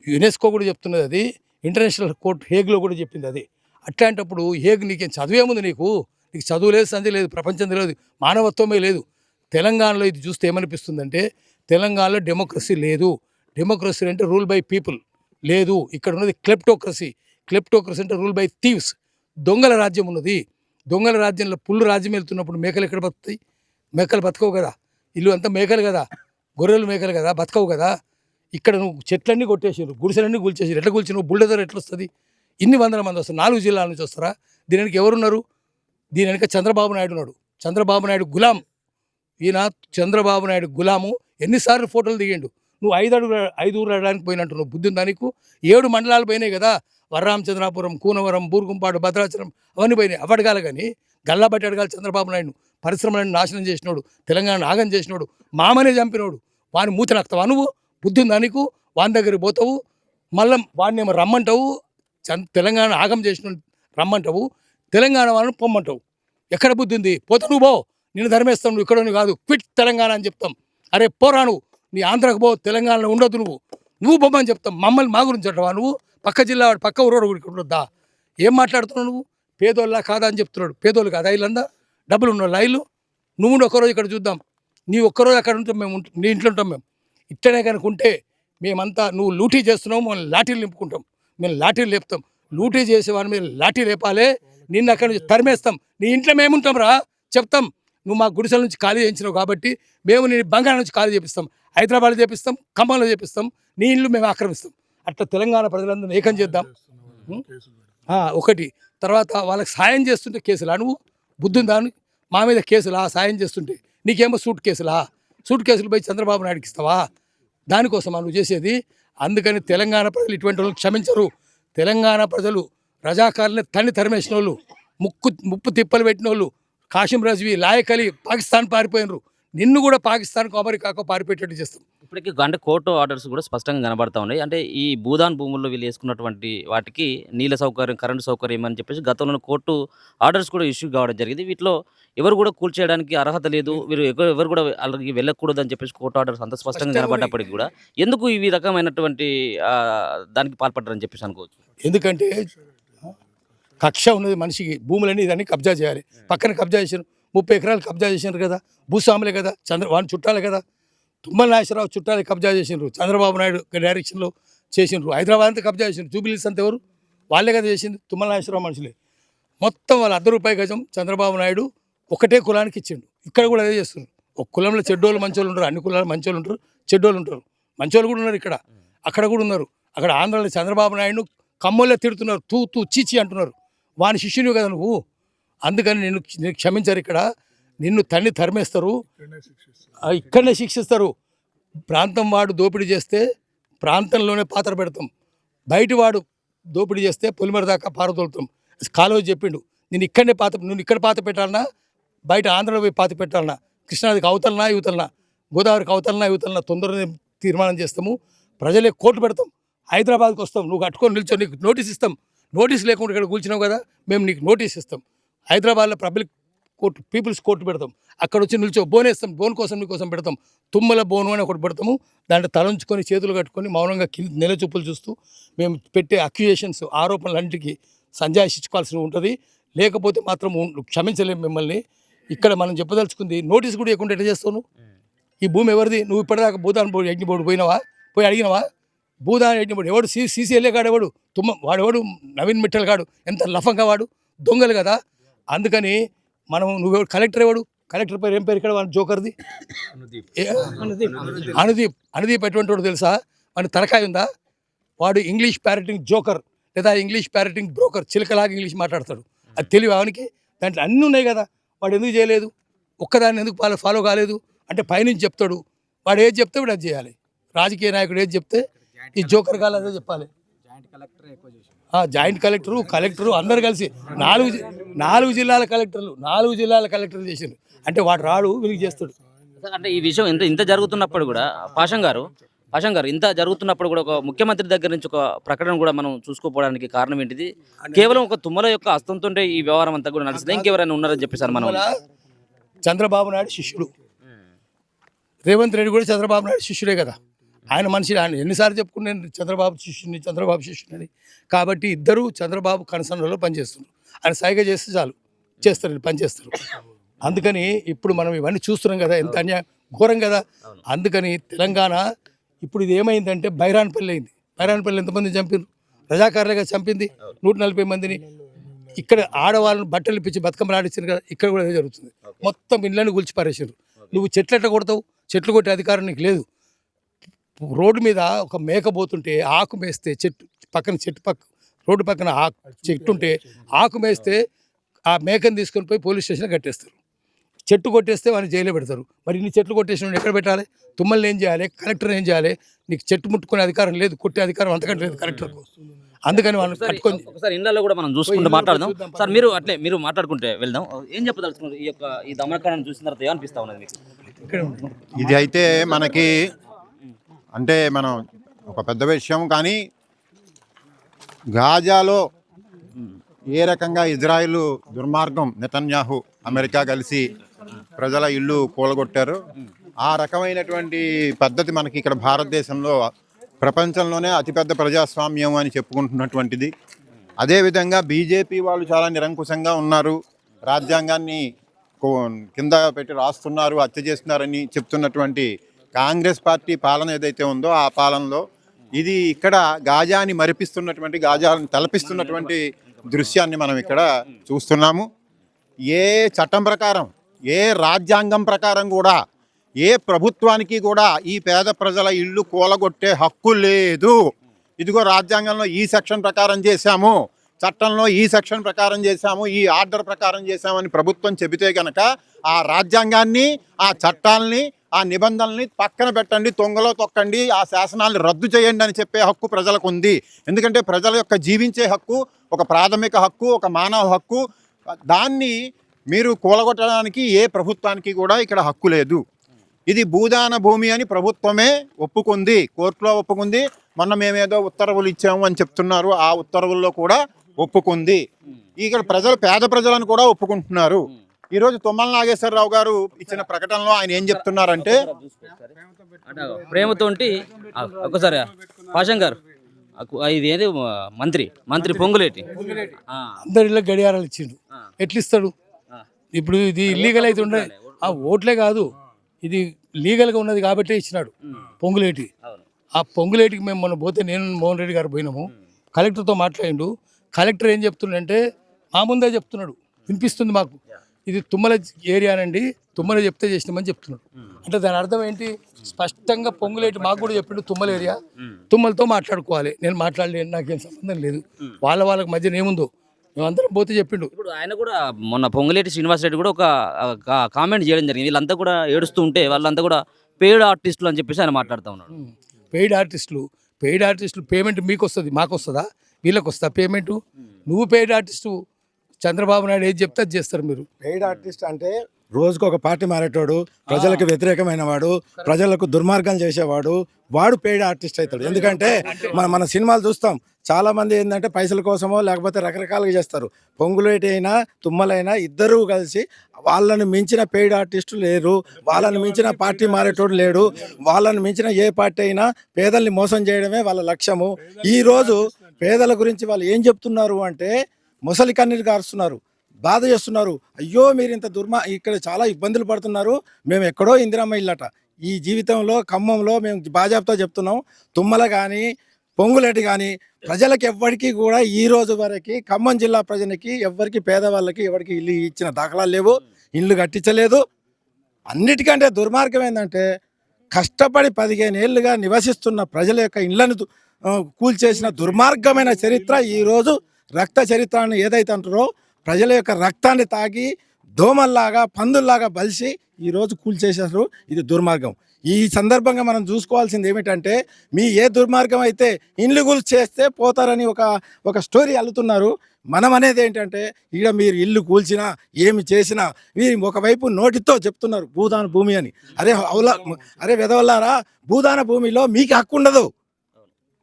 యునెస్కో కూడా చెప్తున్నది, అది ఇంటర్నేషనల్ కోర్ట్ హేగ్లో కూడా చెప్పింది అది. అట్లాంటప్పుడు హేగ్ నీకేం చదువేముంది, నీకు చదువు లేదు, సంధి లేదు, ప్రపంచం తెలియదు, మానవత్వమే లేదు. తెలంగాణలో ఇది చూస్తే ఏమనిపిస్తుందంటే తెలంగాణలో డెమోక్రసీ లేదు. డెమోక్రసీ అంటే రూల్ బై పీపుల్ లేదు. ఇక్కడ ఉన్నది క్లెప్టోక్రసీ. క్లెప్టోక్రసీ అంటే రూల్ బై థీవ్స్, దొంగల రాజ్యం ఉన్నది. దొంగల రాజ్యంలో పుల్లు రాజ్యం వెళ్తున్నప్పుడు మేకలు ఎక్కడ బతుకుతాయి? మేకలు బతకవు కదా, ఇల్లు అంతా మేకలు కదా, గొర్రెలు మేకలు కదా, బతకవు కదా. ఇక్కడ నువ్వు చెట్లన్నీ కొట్టేసారు, గుడిసెలన్నీ కూల్చేసారు. ఎట్లా కూల్చి నువ్వు బుల్డోజర్ ఎట్లా వస్తుంది? ఇన్ని 100 మంది వస్తారు, 4 జిల్లాల నుంచి వస్తారా? దీని వెనక ఎవరున్నారు? దీని వెనక చంద్రబాబు నాయుడు ఉన్నాడు. చంద్రబాబు నాయుడు గులాం. ఈయన చంద్రబాబు నాయుడు గులాము. ఎన్నిసార్లు ఫోటోలు దిగిండు? నువ్వు 5 ఊర్లు అడడానికి పోయినట్టు నువ్వు బుద్ధి ఉందా నీకు? 7 మండలాలు పోయినాయి కదా, వరరామచంద్రాపురం, కూనవరం, బూరుగుంపాడు, భద్రాచలం అవన్నీ పోయినాయి. అడగాలి కానీ గల్లా బట్టి అడగాలి. చంద్రబాబు నాయుడు పరిశ్రమలను నాశనం చేసినోడు, తెలంగాణ నాగం చేసినోడు, మామనే చంపినోడు, వాని మూత నక్తావా నువ్వు? బుద్ధి ఉందా నీకు? వాని దగ్గరికి పోతావు, మళ్ళీ వాడిని ఏమో రమ్మంటావు, తెలంగాణ ఆగం చేసిన రమ్మంటావు, తెలంగాణ వాళ్ళని పొమ్మంటావు. ఎక్కడ బుద్ధి ఉంది? పోతే నువ్వు పో, నిన్ను ధర్మేస్తాం, నువ్వు ఇక్కడ కాదు, క్విట్ తెలంగాణ అని చెప్తాం. అరే పోరా నువ్వు, నీ ఆంధ్రకు పో, తెలంగాణలో ఉండొద్దు, నువ్వు బొమ్మని చెప్తాం. మమ్మల్ని మా గురించి అంటావా నువ్వు? పక్క జిల్లా వాడు, పక్క ఊరోడు గురికి ఉండొద్దా? ఏం మాట్లాడుతున్నావు నువ్వు? పేదోళ్ళ కాదా అని చెప్తున్నాడు. పేదోళ్ళు కాదా ఇల్లందా? డబ్బులు ఉన్న లైలు. నువ్వు ఒక్కరోజు ఇక్కడ చూద్దాం, నీ ఒక్కరోజు అక్కడ ఉంటాం మేము, నీ ఇంట్లో ఉంటాం మేము. ఇట్టనే కనుక ఉంటే మేమంతా, నువ్వు లూటీ చేస్తున్నావు, మేము లాఠీలు నింపుకుంటాం, మేము లాఠీలు లేపుతాం. లూటీ చేసేవాడిని మీరు లాఠీ లేపాలే, నిన్ను అక్కడి నుంచి తరిమేస్తాం. నీ ఇంట్లో మేముంటాం రా, చెప్తాం. నువ్వు మా గుడిసెల నుంచి ఖాళీ చేయించినావు కాబట్టి మేము నీ బంగాళా నుంచి ఖాళీ చేపిస్తాం, హైదరాబాద్ చేపిస్తాం, ఖమ్మంలో చేపిస్తాం, నీ ఇల్లు మేము ఆక్రమిస్తాం. అట్లా తెలంగాణ ప్రజలందరూ ఏకం చేద్దాం. ఒకటి. తర్వాత వాళ్ళకి సాయం చేస్తుంటే కేసులా? నువ్వు బుద్ధి ఉందా? మా మీద కేసులా? సాయం చేస్తుంటే నీకేమో సూట్ కేసులు పోయి చంద్రబాబు నాయుడుకి ఇస్తావా? దానికోసం నువ్వు చేసేది. అందుకని తెలంగాణ ప్రజలు ఇటువంటి వాళ్ళు క్షమించరు. తెలంగాణ ప్రజలు రజాకారులని తన్ని తరిమేసిన వాళ్ళు, ముప్పు తిప్పలు పెట్టిన వాళ్ళు, కాశీం రజ్వీ, లాయక్ అలీ పాకిస్తాన్ పారిపోయినరు. నిన్ను కూడా పాకిస్తాన్కు, అమెరికాకు పారిపోయేటట్టు చేస్తాం. ఇప్పటికీ అంటే కోర్టు ఆర్డర్స్ కూడా స్పష్టంగా కనబడతా ఉన్నాయి. అంటే ఈ భూదాన్ భూముల్లో వీళ్ళు వేసుకున్నటువంటి వాటికి నీళ్ళ సౌకర్యం, కరెంటు సౌకర్యం అని చెప్పేసి గతంలో కోర్టు ఆర్డర్స్ కూడా ఇష్యూ కావడం జరిగింది. వీటిలో ఎవరు కూడా కూల్చేయడానికి అర్హత లేదు, వీరు ఎవరు కూడా అలాగే వెళ్ళకూడదు అని చెప్పేసి కోర్టు ఆర్డర్స్ అంత స్పష్టంగా కనబడ్డప్పటికీ కూడా ఎందుకు ఈ రకమైనటువంటి దానికి పాల్పడ్డారని చెప్పేసి అనుకోవచ్చు. ఎందుకంటే కక్ష ఉన్నది మనిషికి. భూములన్నీ ఇదాన్ని కబ్జా చేయాలి. పక్కన కబ్జా చేశారు, 30 ఎకరాలు కబ్జా చేసినారు కదా, భూస్వాములే కదా, వాడిని చుట్టాలే కదా. తుమ్మల నాగేశ్వరరావు చుట్టాలే కబ్జా చేసినారు. చంద్రబాబు నాయుడు డైరెక్షన్లో చేసిండ్రు. హైదరాబాద్ అంతా కబ్జా చేసిండ్రు. జూబిలీస్ అంతా ఎవరు? వాళ్ళే కదా చేసింది, తుమ్మల నాగేశ్వరరావు మనుషులే. మొత్తం వాళ్ళు ₹100 గజం చంద్రబాబు నాయుడు ఒకటే కులానికి ఇచ్చిండు. ఇక్కడ కూడా అదే చేస్తున్నారు. ఒక కులంలో చెడ్డోళ్ళు మంచోళ్ళు ఉంటారు, అన్ని కులాలు మంచోళ్ళు ఉంటారు, చెడ్డోళ్ళు ఉంటారు. మంచోళ్ళు కూడా ఉన్నారు ఇక్కడ, అక్కడ కూడా ఉన్నారు. అక్కడ ఆంధ్రాలో చంద్రబాబు నాయుడు కమ్మోళ్ళే తిడుతున్నారు, తూ తూ చీచి అంటున్నారు. వాని శిష్యునివి కదా నువ్వు, అందుకని నిన్ను క్షమించారు. ఇక్కడ నిన్ను తన్ని తరిమేస్తారు, ఇక్కడనే శిక్షిస్తారు. ప్రాంతం వాడు దోపిడీ చేస్తే ప్రాంతంలోనే పాత్ర పెడతాం, బయటి వాడు దోపిడీ చేస్తే పొలిమర దాకా పారదోలుతాం. కాలేజీ చెప్పిండు, నేను ఇక్కడనే నువ్వు ఇక్కడ పాత పెట్టాలన్నా, బయట ఆంధ్రలో పోయి పాత పెట్టాలన్నా, కృష్ణానదికి అవతలనా యువతలనా, గోదావరికి అవతలనా యువతలనా తొందరగా తీర్మానం చేస్తాము. ప్రజలే కోర్టు పెడతాం, హైదరాబాద్కి వస్తాం, నువ్వు కట్టుకొని నిల్చో, నీకు నోటీస్ ఇస్తాం. నోటీస్ లేకుండా ఇక్కడ కూర్చున్నావు కదా, మేము నీకు నోటీస్ ఇస్తాం. హైదరాబాద్లో పబ్లిక్ కోర్టు, పీపుల్స్ కోర్టు పెడతాం, అక్కడ వచ్చి నిల్చో, బోనేస్తాం. బోన్ కోసం నీకోసం పెడతాం, తుమ్మల బోను అని ఒకటి పెడతాము. దాంట్లో తలంచుకొని చేతులు కట్టుకొని మౌనంగా నెల చూపులు చూస్తూ మేము పెట్టే అక్యూజేషన్స్, ఆరోపణలన్నింటికి సంజాయించుకోవాల్సి ఉంటుంది. లేకపోతే మాత్రం క్షమించలేము మిమ్మల్ని. ఇక్కడ మనం చెప్పదలుచుకుంది, నోటీస్ కూడా ఇవ్వకుండా ఎట్లా చేస్తావు? ఈ భూమి ఎవరిది? నువ్వు ఇప్పటిదాకా భూదాన్ బోర్డు యజ్ఞ బోర్డు పోయినావా? పోయి అడిగినావా? భూదాన్ యజ్ఞ బోర్డు ఎవడు? సీసీఎల్ఏ కాడు ఎవడు? వాడెవడు? నవీన్ మిట్టల్ కాడు, ఎంత లఫంగా వాడు, దొంగలు కదా. అందుకని మనం నువ్వెవడు? కలెక్టర్ ఎవడు? కలెక్టర్ పేరు ఏం పేరు ఇక్కడ? వాడు జోకర్ది అనుదీప్ ఎటువంటి వాడు తెలుసా? వాడి తలకాయ ఉందా? వాడు ఇంగ్లీష్ ప్యారెటింగ్ జోకర్ లేదా ఇంగ్లీష్ ప్యారెటింగ్ బ్రోకర్, చిలకలాగా ఇంగ్లీష్ మాట్లాడతాడు. అది తెలివి అవనికి. దాంట్లో అన్నీ ఉన్నాయి కదా, వాడు ఎందుకు చేయలేదు? ఒక్కదాన్ని ఎందుకు ఫాలో కాలేదు అంటే పైనుంచి చెప్తాడు. వాడు ఏది చెప్తే వాడు అది చేయాలి. రాజకీయ నాయకుడు ఏది చెప్తే ఈ జోకర్ కాదు అదే చెప్పాలి. జాయింట్ కలెక్టరు అందరు కలిసి నాలుగు జిల్లాల కలెక్టర్లు చేసిండు అంటే వాడు రాడు, వీళ్ళకి చేస్తాడు. అంటే ఈ విషయం ఇంత జరుగుతున్నప్పుడు కూడా పాషం గారు ఇంత జరుగుతున్నప్పుడు కూడా ఒక ముఖ్యమంత్రి దగ్గర నుంచి ఒక ప్రకటన కూడా మనం చూసుకోపోవడానికి కారణం ఏంటిది? కేవలం ఒక తుమ్మల యొక్క హస్తంతో ఈ వ్యవహారం అంతా కూడా నడుస్తుంది. ఇంకెవరైనా ఉన్నారని చెప్పేసారు. మనం చంద్రబాబు నాయుడు శిష్యుడు, రేవంత్ రెడ్డి కూడా చంద్రబాబు నాయుడు శిష్యుడే కదా. ఆయన మనిషి, ఆయన ఎన్నిసార్లు చెప్పుకున్నాను చంద్రబాబు శిష్యుని. కాబట్టి ఇద్దరు చంద్రబాబు కనసనలో పనిచేస్తున్నారు. ఆయన సైగ చేస్తే చాలు చేస్తారు, పనిచేస్తారు. అందుకని ఇప్పుడు మనం ఇవన్నీ చూస్తున్నాం కదా, ఎంత ఘోరం కదా. అందుకని తెలంగాణ ఇప్పుడు ఇది ఏమైందంటే బైరాన్పల్లి అయింది. బైరాన్పల్లి ఎంతమంది చంపారు? రజాకారులుగా చంపింది 140 మందిని. ఇక్కడ ఆడవాళ్ళను బట్టలు ఇప్పించి బతుకమ్మలు ఆడించారు కదా, ఇక్కడ కూడా అదే జరుగుతుంది. మొత్తం ఇళ్ళని గుల్చి పారేసారు. నువ్వు చెట్లు ఎట్లా కొడతావు? చెట్లు కొట్టే అధికారం నీకు లేదు. రోడ్డు మీద ఒక మేక పోతుంటే ఆకు మేస్తే, రోడ్డు పక్కన చెట్టు ఉంటే ఆకు మేస్తే ఆ మేకను తీసుకొని పోయి పోలీస్ స్టేషన్ కట్టేస్తారు. చెట్టు కొట్టేస్తే వాడిని జైల్లో పెడతారు. మరి ఇన్ని చెట్లు కొట్టేసిన ఎక్కడ పెట్టాలి? తుమ్మల్ని ఏం చేయాలి? కలెక్టర్ ఏం చేయాలి? నీకు చెట్టు ముట్టుకునే అధికారం లేదు, కొట్టే అధికారం అంతకంటే లేదు కలెక్టర్కు. అందుకని వాళ్ళు కట్టుకొని ఒకసారి ఇళ్ళలో కూడా మనం చూసుకుంటూ మాట్లాడదాం సార్. మీరు మాట్లాడుకుంటే వెళ్దాం. ఏం చెప్పదలుచుకున్నారు ఈ దమనకాండను చూసిన తర్వాత? ఏమనిపిస్తా ఉన్నది మీకు? ఇది అయితే మనకి అంటే మనం ఒక పెద్ద విషయం, కానీ గాజాలో ఏ రకంగా ఇజ్రాయిల్ దుర్మార్గం నెతన్యాహు అమెరికా కలిసి ప్రజల ఇల్లు కూలగొట్టారు, ఆ రకమైనటువంటి పద్ధతి మనకి ఇక్కడ భారతదేశంలో ప్రపంచంలోనే అతిపెద్ద ప్రజాస్వామ్యం అని చెప్పుకుంటున్నటువంటిది. అదేవిధంగా బీజేపీ వాళ్ళు చాలా నిరంకుశంగా ఉన్నారు, రాజ్యాంగాన్ని కింద పెట్టి రాస్తున్నారు, హత్య చేస్తున్నారని చెప్తున్నటువంటి కాంగ్రెస్ పార్టీ పాలన ఏదైతే ఉందో ఆ పాలనలో ఇది ఇక్కడ గాజాని మరిపిస్తున్నటువంటి, గాజాని తలపిస్తున్నటువంటి దృశ్యాన్ని మనం ఇక్కడ చూస్తున్నాము. ఏ చట్టం ప్రకారం, ఏ రాజ్యాంగం ప్రకారం కూడా ఏ ప్రభుత్వానికి కూడా ఈ పేద ప్రజల ఇళ్ళు కూలగొట్టే హక్కు లేదు. ఇదిగో రాజ్యాంగంలో ఈ సెక్షన్ ప్రకారం చేశాము, చట్టంలో ఈ సెక్షన్ ప్రకారం చేశాము, ఈ ఆర్డర్ ప్రకారం చేశామని ప్రభుత్వం చెబితే కనుక ఆ రాజ్యాంగాన్ని, ఆ చట్టాలని, ఆ నిబంధనల్ని పక్కన పెట్టండి, తొంగలో తొక్కండి, ఆ శాసనాలను రద్దు చేయండి అని చెప్పే హక్కు ప్రజలకు ఉంది. ఎందుకంటే ప్రజల యొక్క జీవించే హక్కు ఒక ప్రాథమిక హక్కు, ఒక మానవ హక్కు. దాన్ని మీరు కూలగొట్టడానికి ఏ ప్రభుత్వానికి కూడా ఇక్కడ హక్కు లేదు. ఇది భూదాన భూమి అని ప్రభుత్వమే ఒప్పుకుంది, కోర్టులో ఒప్పుకుంది. మొన్న మేమేదో ఉత్తర్వులు ఇచ్చాము అని చెప్తున్నారు, ఆ ఉత్తర్వుల్లో కూడా ఒప్పుకుంది. ఇక్కడ పేద ప్రజలను కూడా ఒప్పుకుంటున్నారు. ఈరోజు తుమ్మల నాగేశ్వరరావు గారు ఇచ్చిన ప్రకటనలో ఆయన ఏం చెప్తున్నారంటే, ప్రేమతోటి ఒకసారి పాషం గారు ఇది ఏది మంత్రి పొంగులేటి అందరిలో గడియారాలు ఇచ్చిండు, ఎట్లా ఇస్తాడు? ఇప్పుడు ఇది ఇల్లీగల్ అయితే ఉండే ఓట్లే కాదు, ఇది లీగల్గా ఉన్నది కాబట్టి ఇచ్చినాడు పొంగులేటి. ఆ పొంగులేటికి మేము మొన్న పోతే నేను మోహన్ రెడ్డి గారు పోయినాము, కలెక్టర్తో మాట్లాడిండు. కలెక్టర్ ఏం చెప్తుండంటే మా ముందే చెప్తున్నాడు, వినిపిస్తుంది మాకు, ఇది తుమ్మల ఏరియానండి, తుమ్మల చెప్తే చేసినామని చెప్తున్నాడు. అంటే దాని అర్థం ఏంటి? స్పష్టంగా పొంగులేటి మాకు కూడా చెప్పిండు తుమ్మల ఏరియా, తుమ్మలతో మాట్లాడుకోవాలి. నేను మాట్లాడలేను, నాకేం సంబంధం లేదు, వాళ్ళకి మధ్యన ఏముందో మేమందరం పోతే చెప్పిండు. ఇప్పుడు ఆయన కూడా మొన్న పొంగులేటి శ్రీనివాసరెడ్డి కూడా ఒక కామెంట్ చేయడం జరిగింది. వీళ్ళంతా కూడా ఏడుస్తూ ఉంటే వాళ్ళంతా కూడా పెయిడ్ ఆర్టిస్టులు అని చెప్పేసి ఆయన మాట్లాడుతూ ఉన్నాడు. పెయిడ్ ఆర్టిస్టులు పేమెంట్ మీకు వస్తుంది, మాకు వస్తుందా? వీళ్ళకి వస్తా పేమెంటు? నువ్వు పెయిడ్ ఆర్టిస్టు, చంద్రబాబు నాయుడు ఏది చెప్తే అది చేస్తారు మీరు. పెయిడ్ ఆర్టిస్ట్ అంటే రోజుకు ఒక పార్టీ మారేటోడు, ప్రజలకు వ్యతిరేకమైన వాడు, ప్రజలకు దుర్మార్గం చేసేవాడు, వాడు పెయిడ్ ఆర్టిస్ట్ అవుతాడు. ఎందుకంటే మన సినిమాలు చూస్తాం, చాలా మంది ఏంటంటే పైసల కోసమో లేకపోతే రకరకాలుగా చేస్తారు. పొంగులేటి అయినా తుమ్మలైనా ఇద్దరూ కలిసి వాళ్ళని మించిన పెయిడ్ ఆర్టిస్టు లేరు, వాళ్ళని మించిన పార్టీ మారేటోడు లేడు, వాళ్ళని మించిన ఏ పార్టీ అయినా పేదల్ని మోసం చేయడమే వాళ్ళ లక్ష్యము. ఈరోజు పేదల గురించి వాళ్ళు ఏం చెప్తున్నారు అంటే ముసలి కన్నీరు గారుస్తున్నారు, బాధ చేస్తున్నారు. అయ్యో మీరు ఇంత ఇక్కడ చాలా ఇబ్బందులు పడుతున్నారు, మేము ఎక్కడో ఇందిరమ్మ ఇల్లట. ఈ జీవితంలో ఖమ్మంలో మేము బాజాబ్తో చెప్తున్నాం, తుమ్మల కానీ పొంగులేటి కానీ ప్రజలకు ఎవ్వరికి కూడా ఈ రోజు వరకు ఖమ్మం జిల్లా ప్రజలకి ఎవ్వరికి పేదవాళ్ళకి ఎవరికి ఇల్లు ఇచ్చిన దాఖలాలు లేవు, ఇల్లు కట్టించలేదు. అన్నిటికంటే దుర్మార్గం ఏంటంటే కష్టపడి 15 ఏళ్ళుగా నివసిస్తున్న ప్రజల యొక్క ఇళ్లను కూల్చేసిన దుర్మార్గమైన చరిత్ర ఈరోజు రక్త చరిత్రను ఏదైతే అంటారో ప్రజల యొక్క రక్తాన్ని తాగి దోమల్లాగా పందుల్లాగా బలిసి ఈరోజు కూల్చేసారు. ఇది దుర్మార్గం. ఈ సందర్భంగా మనం చూసుకోవాల్సింది ఏమిటంటే మీ ఏ దుర్మార్గం అయితే ఇండ్లు కూల్చేస్తే పోతారని ఒక స్టోరీ అల్లుతున్నారు. మనం అనేది ఏంటంటే ఇక్కడ మీరు ఇల్లు కూల్చినా ఏమి చేసినా మీరు ఒకవైపు నోటితో చెప్తున్నారు భూదాన భూమి అని. అరే వెదవల్లారా, భూదాన భూమిలో మీకు హక్కు ఉండదు.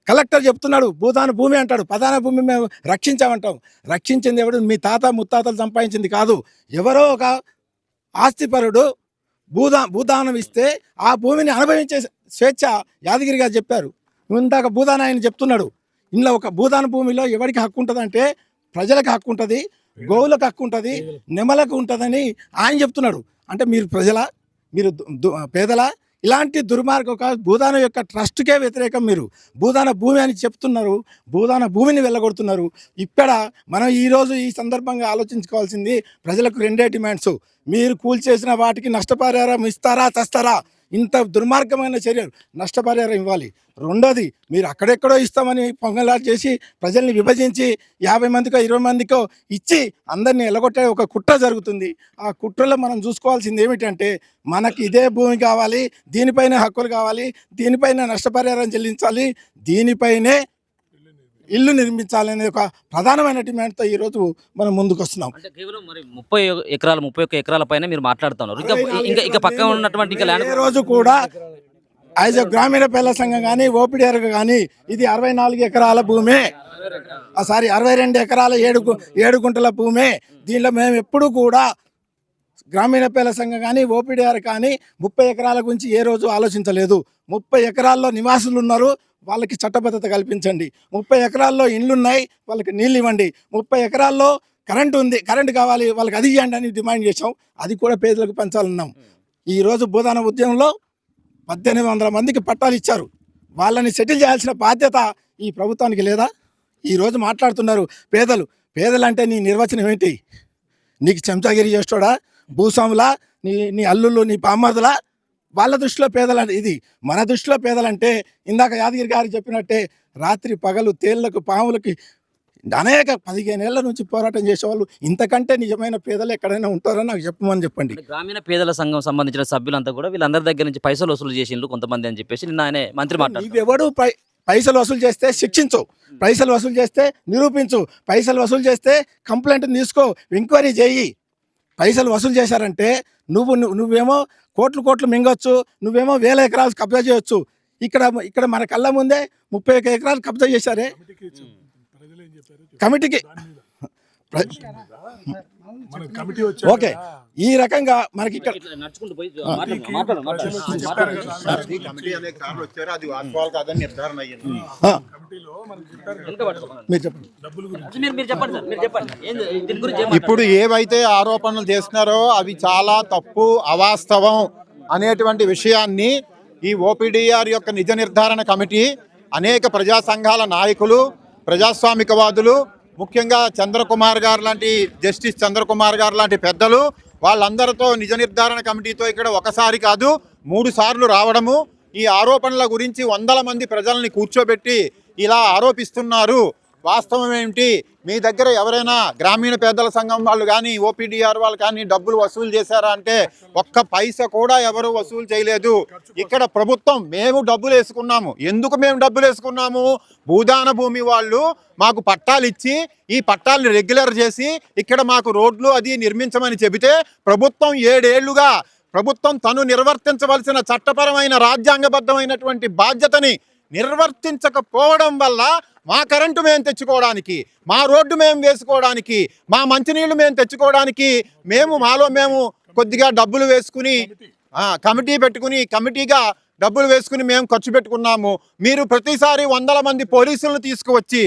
కలెక్టర్ చెప్తున్నాడు భూదాన భూమి అంటాడు, ప్రధాన భూమి మేము రక్షించామంటాం. రక్షించింది ఎవడు? మీ తాత ముత్తాతలు సంపాదించింది కాదు, ఎవరో ఒక ఆస్తిపరుడు భూదానం ఇస్తే ఆ భూమిని అనుభవించే స్వేచ్ఛ యాదగిరి గారు చెప్పారు. ఇందాక భూదాన ఆయన చెప్తున్నాడు, ఇంట్లో ఒక భూదాన భూమిలో ఎవరికి హక్కు ఉంటుందంటే ప్రజలకు హక్కు ఉంటుంది, గోవులకు హక్కు ఉంటుంది, నెమలకు ఉంటుందని ఆయన చెప్తున్నాడు. అంటే మీరు ప్రజలా, మీరు పేదలా? ఇలాంటి దుర్మార్గం భూదాన యొక్క ట్రస్ట్కే వ్యతిరేకం. మీరు భూదాన భూమి అని చెప్తున్నారు, భూదాన భూమిని వెళ్ళగొడుతున్నారు. ఇక్కడ మనం ఈరోజు ఈ సందర్భంగా ఆలోచించుకోవాల్సింది ప్రజలకు 2 డిమాండ్స్. మీరు కూల్చేసిన వాటికి నష్టపరిహారం ఇస్తారా, తెస్తారా? ఇంత దుర్మార్గమైన చర్యలు, నష్టపరిహారం ఇవ్వాలి. రెండోది, మీరు అక్కడెక్కడో ఇస్తామని పొంగలాట చేసి ప్రజల్ని విభజించి 50 మందికో 20 మందికో ఇచ్చి అందరినీ ఎలగొట్టే ఒక కుట్ర జరుగుతుంది. ఆ కుట్రలో మనం చూసుకోవాల్సింది ఏమిటంటే మనకి ఇదే భూమి కావాలి, దీనిపైన హక్కులు కావాలి, దీనిపైన నష్టపరిహారం చెల్లించాలి, దీనిపైనే ఇల్లు నిర్మించాలనే ఒక ప్రధానమైన డిమాండ్తో ఈరోజు మనం ముందుకు వస్తున్నాం. అంటే కేవలం మరి 31 ఎకరాల పైన మీరు మాట్లాడుతున్నారు. ఇంకా పక్కన ఉన్నటువంటి ఇంకా ల్యాండ్ ఏ రోజు కూడా యాజ్ ఎ గ్రామీణ పేదల సంఘం కానీ ఓపీడీఆర్ కానీ ఇది 64 ఎకరాల భూమే, 62 ఎకరాల 7 గుంటల భూమే. దీనిలో మేము ఎప్పుడు కూడా గ్రామీణ పేదల సంఘం కానీ ఓపీడీఆర్ కానీ 30 ఎకరాల గురించి ఏ రోజు ఆలోచించలేదు. 30 ఎకరాల్లో నివాసులు ఉన్నారు, వాళ్ళకి చట్టబద్ధత కల్పించండి. 30 ఎకరాల్లో ఇండ్లు ఉన్నాయి, వాళ్ళకి నీళ్ళు ఇవ్వండి. 30 ఎకరాల్లో కరెంటు ఉంది, కరెంటు కావాలి, వాళ్ళకి అది ఇవ్వండి అని డిమాండ్ చేసాం. అది కూడా పేదలకు పంచాలన్నాం. ఈరోజు భూదాన ఉద్యమంలో 1800 మందికి పట్టాలు ఇచ్చారు. వాళ్ళని సెటిల్ చేయాల్సిన బాధ్యత ఈ ప్రభుత్వానికి లేదా? ఈరోజు మాట్లాడుతున్నారు పేదలు అంటే నీ నిర్వచనం ఏంటి? నీకు చెంచాగిరి చేస్తాడా, భూస్వాములా, నీ అల్లుళ్ళు, నీ పామర్దులా? వాళ్ళ దృష్టిలో పేదలంటే ఇది. మన దృష్టిలో పేదలంటే ఇందాక యాదగిరి గారు చెప్పినట్టే రాత్రి పగలు తేళ్లకు పాములకి అనేక 15 ఏళ్ల నుంచి పోరాటం చేసేవాళ్ళు. ఇంతకంటే నిజమైన పేదలు ఎక్కడైనా ఉంటారని నాకు చెప్పండి. గ్రామీణ పేదల సంఘం సంబంధించిన సభ్యులంతా కూడా వీళ్ళందరి దగ్గర నుంచి పైసలు వసూలు చేసిండ్రు కొంతమంది అని చెప్పేసి నిన్న ఆయన మంత్రి మాట్లాడారు. ఎవడు పైసలు వసూలు చేస్తే శిక్షించు, పైసలు వసూలు చేస్తే నిరూపించు, పైసలు వసూలు చేస్తే కంప్లైంట్ తీసుకో, ఎంక్వైరీ చేయి. పైసలు వసూలు చేశారంటే నువ్వేమో కోట్లు మింగొచ్చు, నువ్వేమో 1000 ఎకరాలు కబ్జా చేయొచ్చు. ఇక్కడ మన కళ్ళ ముందే 31 ఎకరాలు కబ్జా చేశారే. కమిటీకి ఓకే, ఈ రకంగా మనకి ఇక్కడ ఇప్పుడు ఏవైతే ఆరోపణలు చేస్తున్నారో అవి చాలా తప్పు, అవాస్తవం అనేటువంటి విషయాన్ని ఈ ఓపీడీఆర్ యొక్క నిజ నిర్ధారణ కమిటీ అనేక ప్రజా సంఘాల నాయకులు, ప్రజాస్వామికవాదులు, ముఖ్యంగా చంద్రకుమార్ గారు లాంటి జస్టిస్ చంద్రకుమార్ గారు లాంటి పెద్దలు వాళ్ళందరితో నిజ నిర్ధారణ కమిటీతో ఇక్కడ ఒకసారి కాదు 3 సార్లు రావడము, ఈ ఆరోపణల గురించి వందల మంది ప్రజల్ని కూర్చోబెట్టి ఇలా ఆరోపిస్తున్నారు, వాస్తవం ఏమిటి, మీ దగ్గర ఎవరైనా గ్రామీణ పేదల సంఘం వాళ్ళు కానీ ఓపీడీఆర్ వాళ్ళు కానీ డబ్బులు వసూలు చేశారా అంటే ఒక్క పైసా కూడా ఎవరు వసూలు చేయలేదు. ఇక్కడ ప్రభుత్వం మేము డబ్బులు వేసుకున్నాము. ఎందుకు మేము డబ్బులు వేసుకున్నాము? భూదాన భూమి వాళ్ళు మాకు పట్టాలు ఇచ్చి ఈ పట్టాలను రెగ్యులర్ చేసి ఇక్కడ మాకు రోడ్లు అది నిర్మించమని చెబితే ప్రభుత్వం 7 ఏళ్లుగా ప్రభుత్వం తను నిర్వర్తించవలసిన చట్టపరమైన రాజ్యాంగబద్ధమైనటువంటి బాధ్యతని నిర్వర్తించకపోవడం వల్ల మా కరెంటు మేము తెచ్చుకోవడానికి, మా రోడ్డు మేము వేసుకోవడానికి, మా మంచినీళ్ళు మేము తెచ్చుకోవడానికి మాలో మేము కొద్దిగా డబ్బులు వేసుకుని కమిటీ పెట్టుకుని కమిటీగా డబ్బులు వేసుకుని మేము ఖర్చు పెట్టుకున్నాము. మీరు ప్రతిసారి వందల మంది పోలీసులను తీసుకువచ్చి,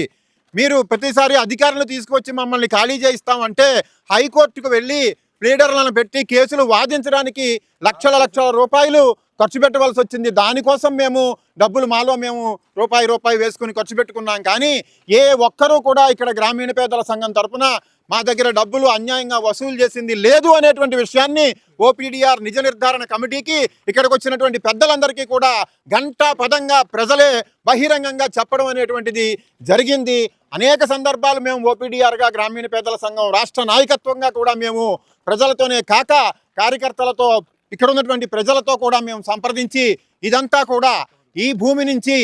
మీరు ప్రతిసారి అధికారులను తీసుకువచ్చి మమ్మల్ని ఖాళీ చేయిస్తామంటే హైకోర్టుకు వెళ్ళి ప్లీడర్లను పెట్టి కేసులు వాదించడానికి లక్షల రూపాయలు ఖర్చు పెట్టవలసి వచ్చింది. దానికోసం మేము డబ్బులు మాలో మేము రూపాయి వేసుకుని ఖర్చు పెట్టుకున్నాం. కానీ ఏ ఒక్కరూ కూడా ఇక్కడ గ్రామీణ పేదల సంఘం తరఫున మా దగ్గర డబ్బులు అన్యాయంగా వసూలు చేసింది లేదు అనేటువంటి విషయాన్ని ఓపీడీఆర్ నిజ నిర్ధారణ కమిటీకి ఇక్కడికి వచ్చినటువంటి పెద్దలందరికీ కూడా ఘంటాపథంగా ప్రజలే బహిరంగంగా చెప్పడం అనేటువంటిది జరిగింది. అనేక సందర్భాలు మేము ఓపీడీఆర్గా గ్రామీణ పేదల సంఘం రాష్ట్ర నాయకత్వంగా కూడా మేము ప్రజలతోనే కాక కార్యకర్తలతో ఇక్కడ ఉన్నటువంటి ప్రజలతో కూడా మేము సంప్రదించి ఇదంతా కూడా ఈ భూమి నుంచి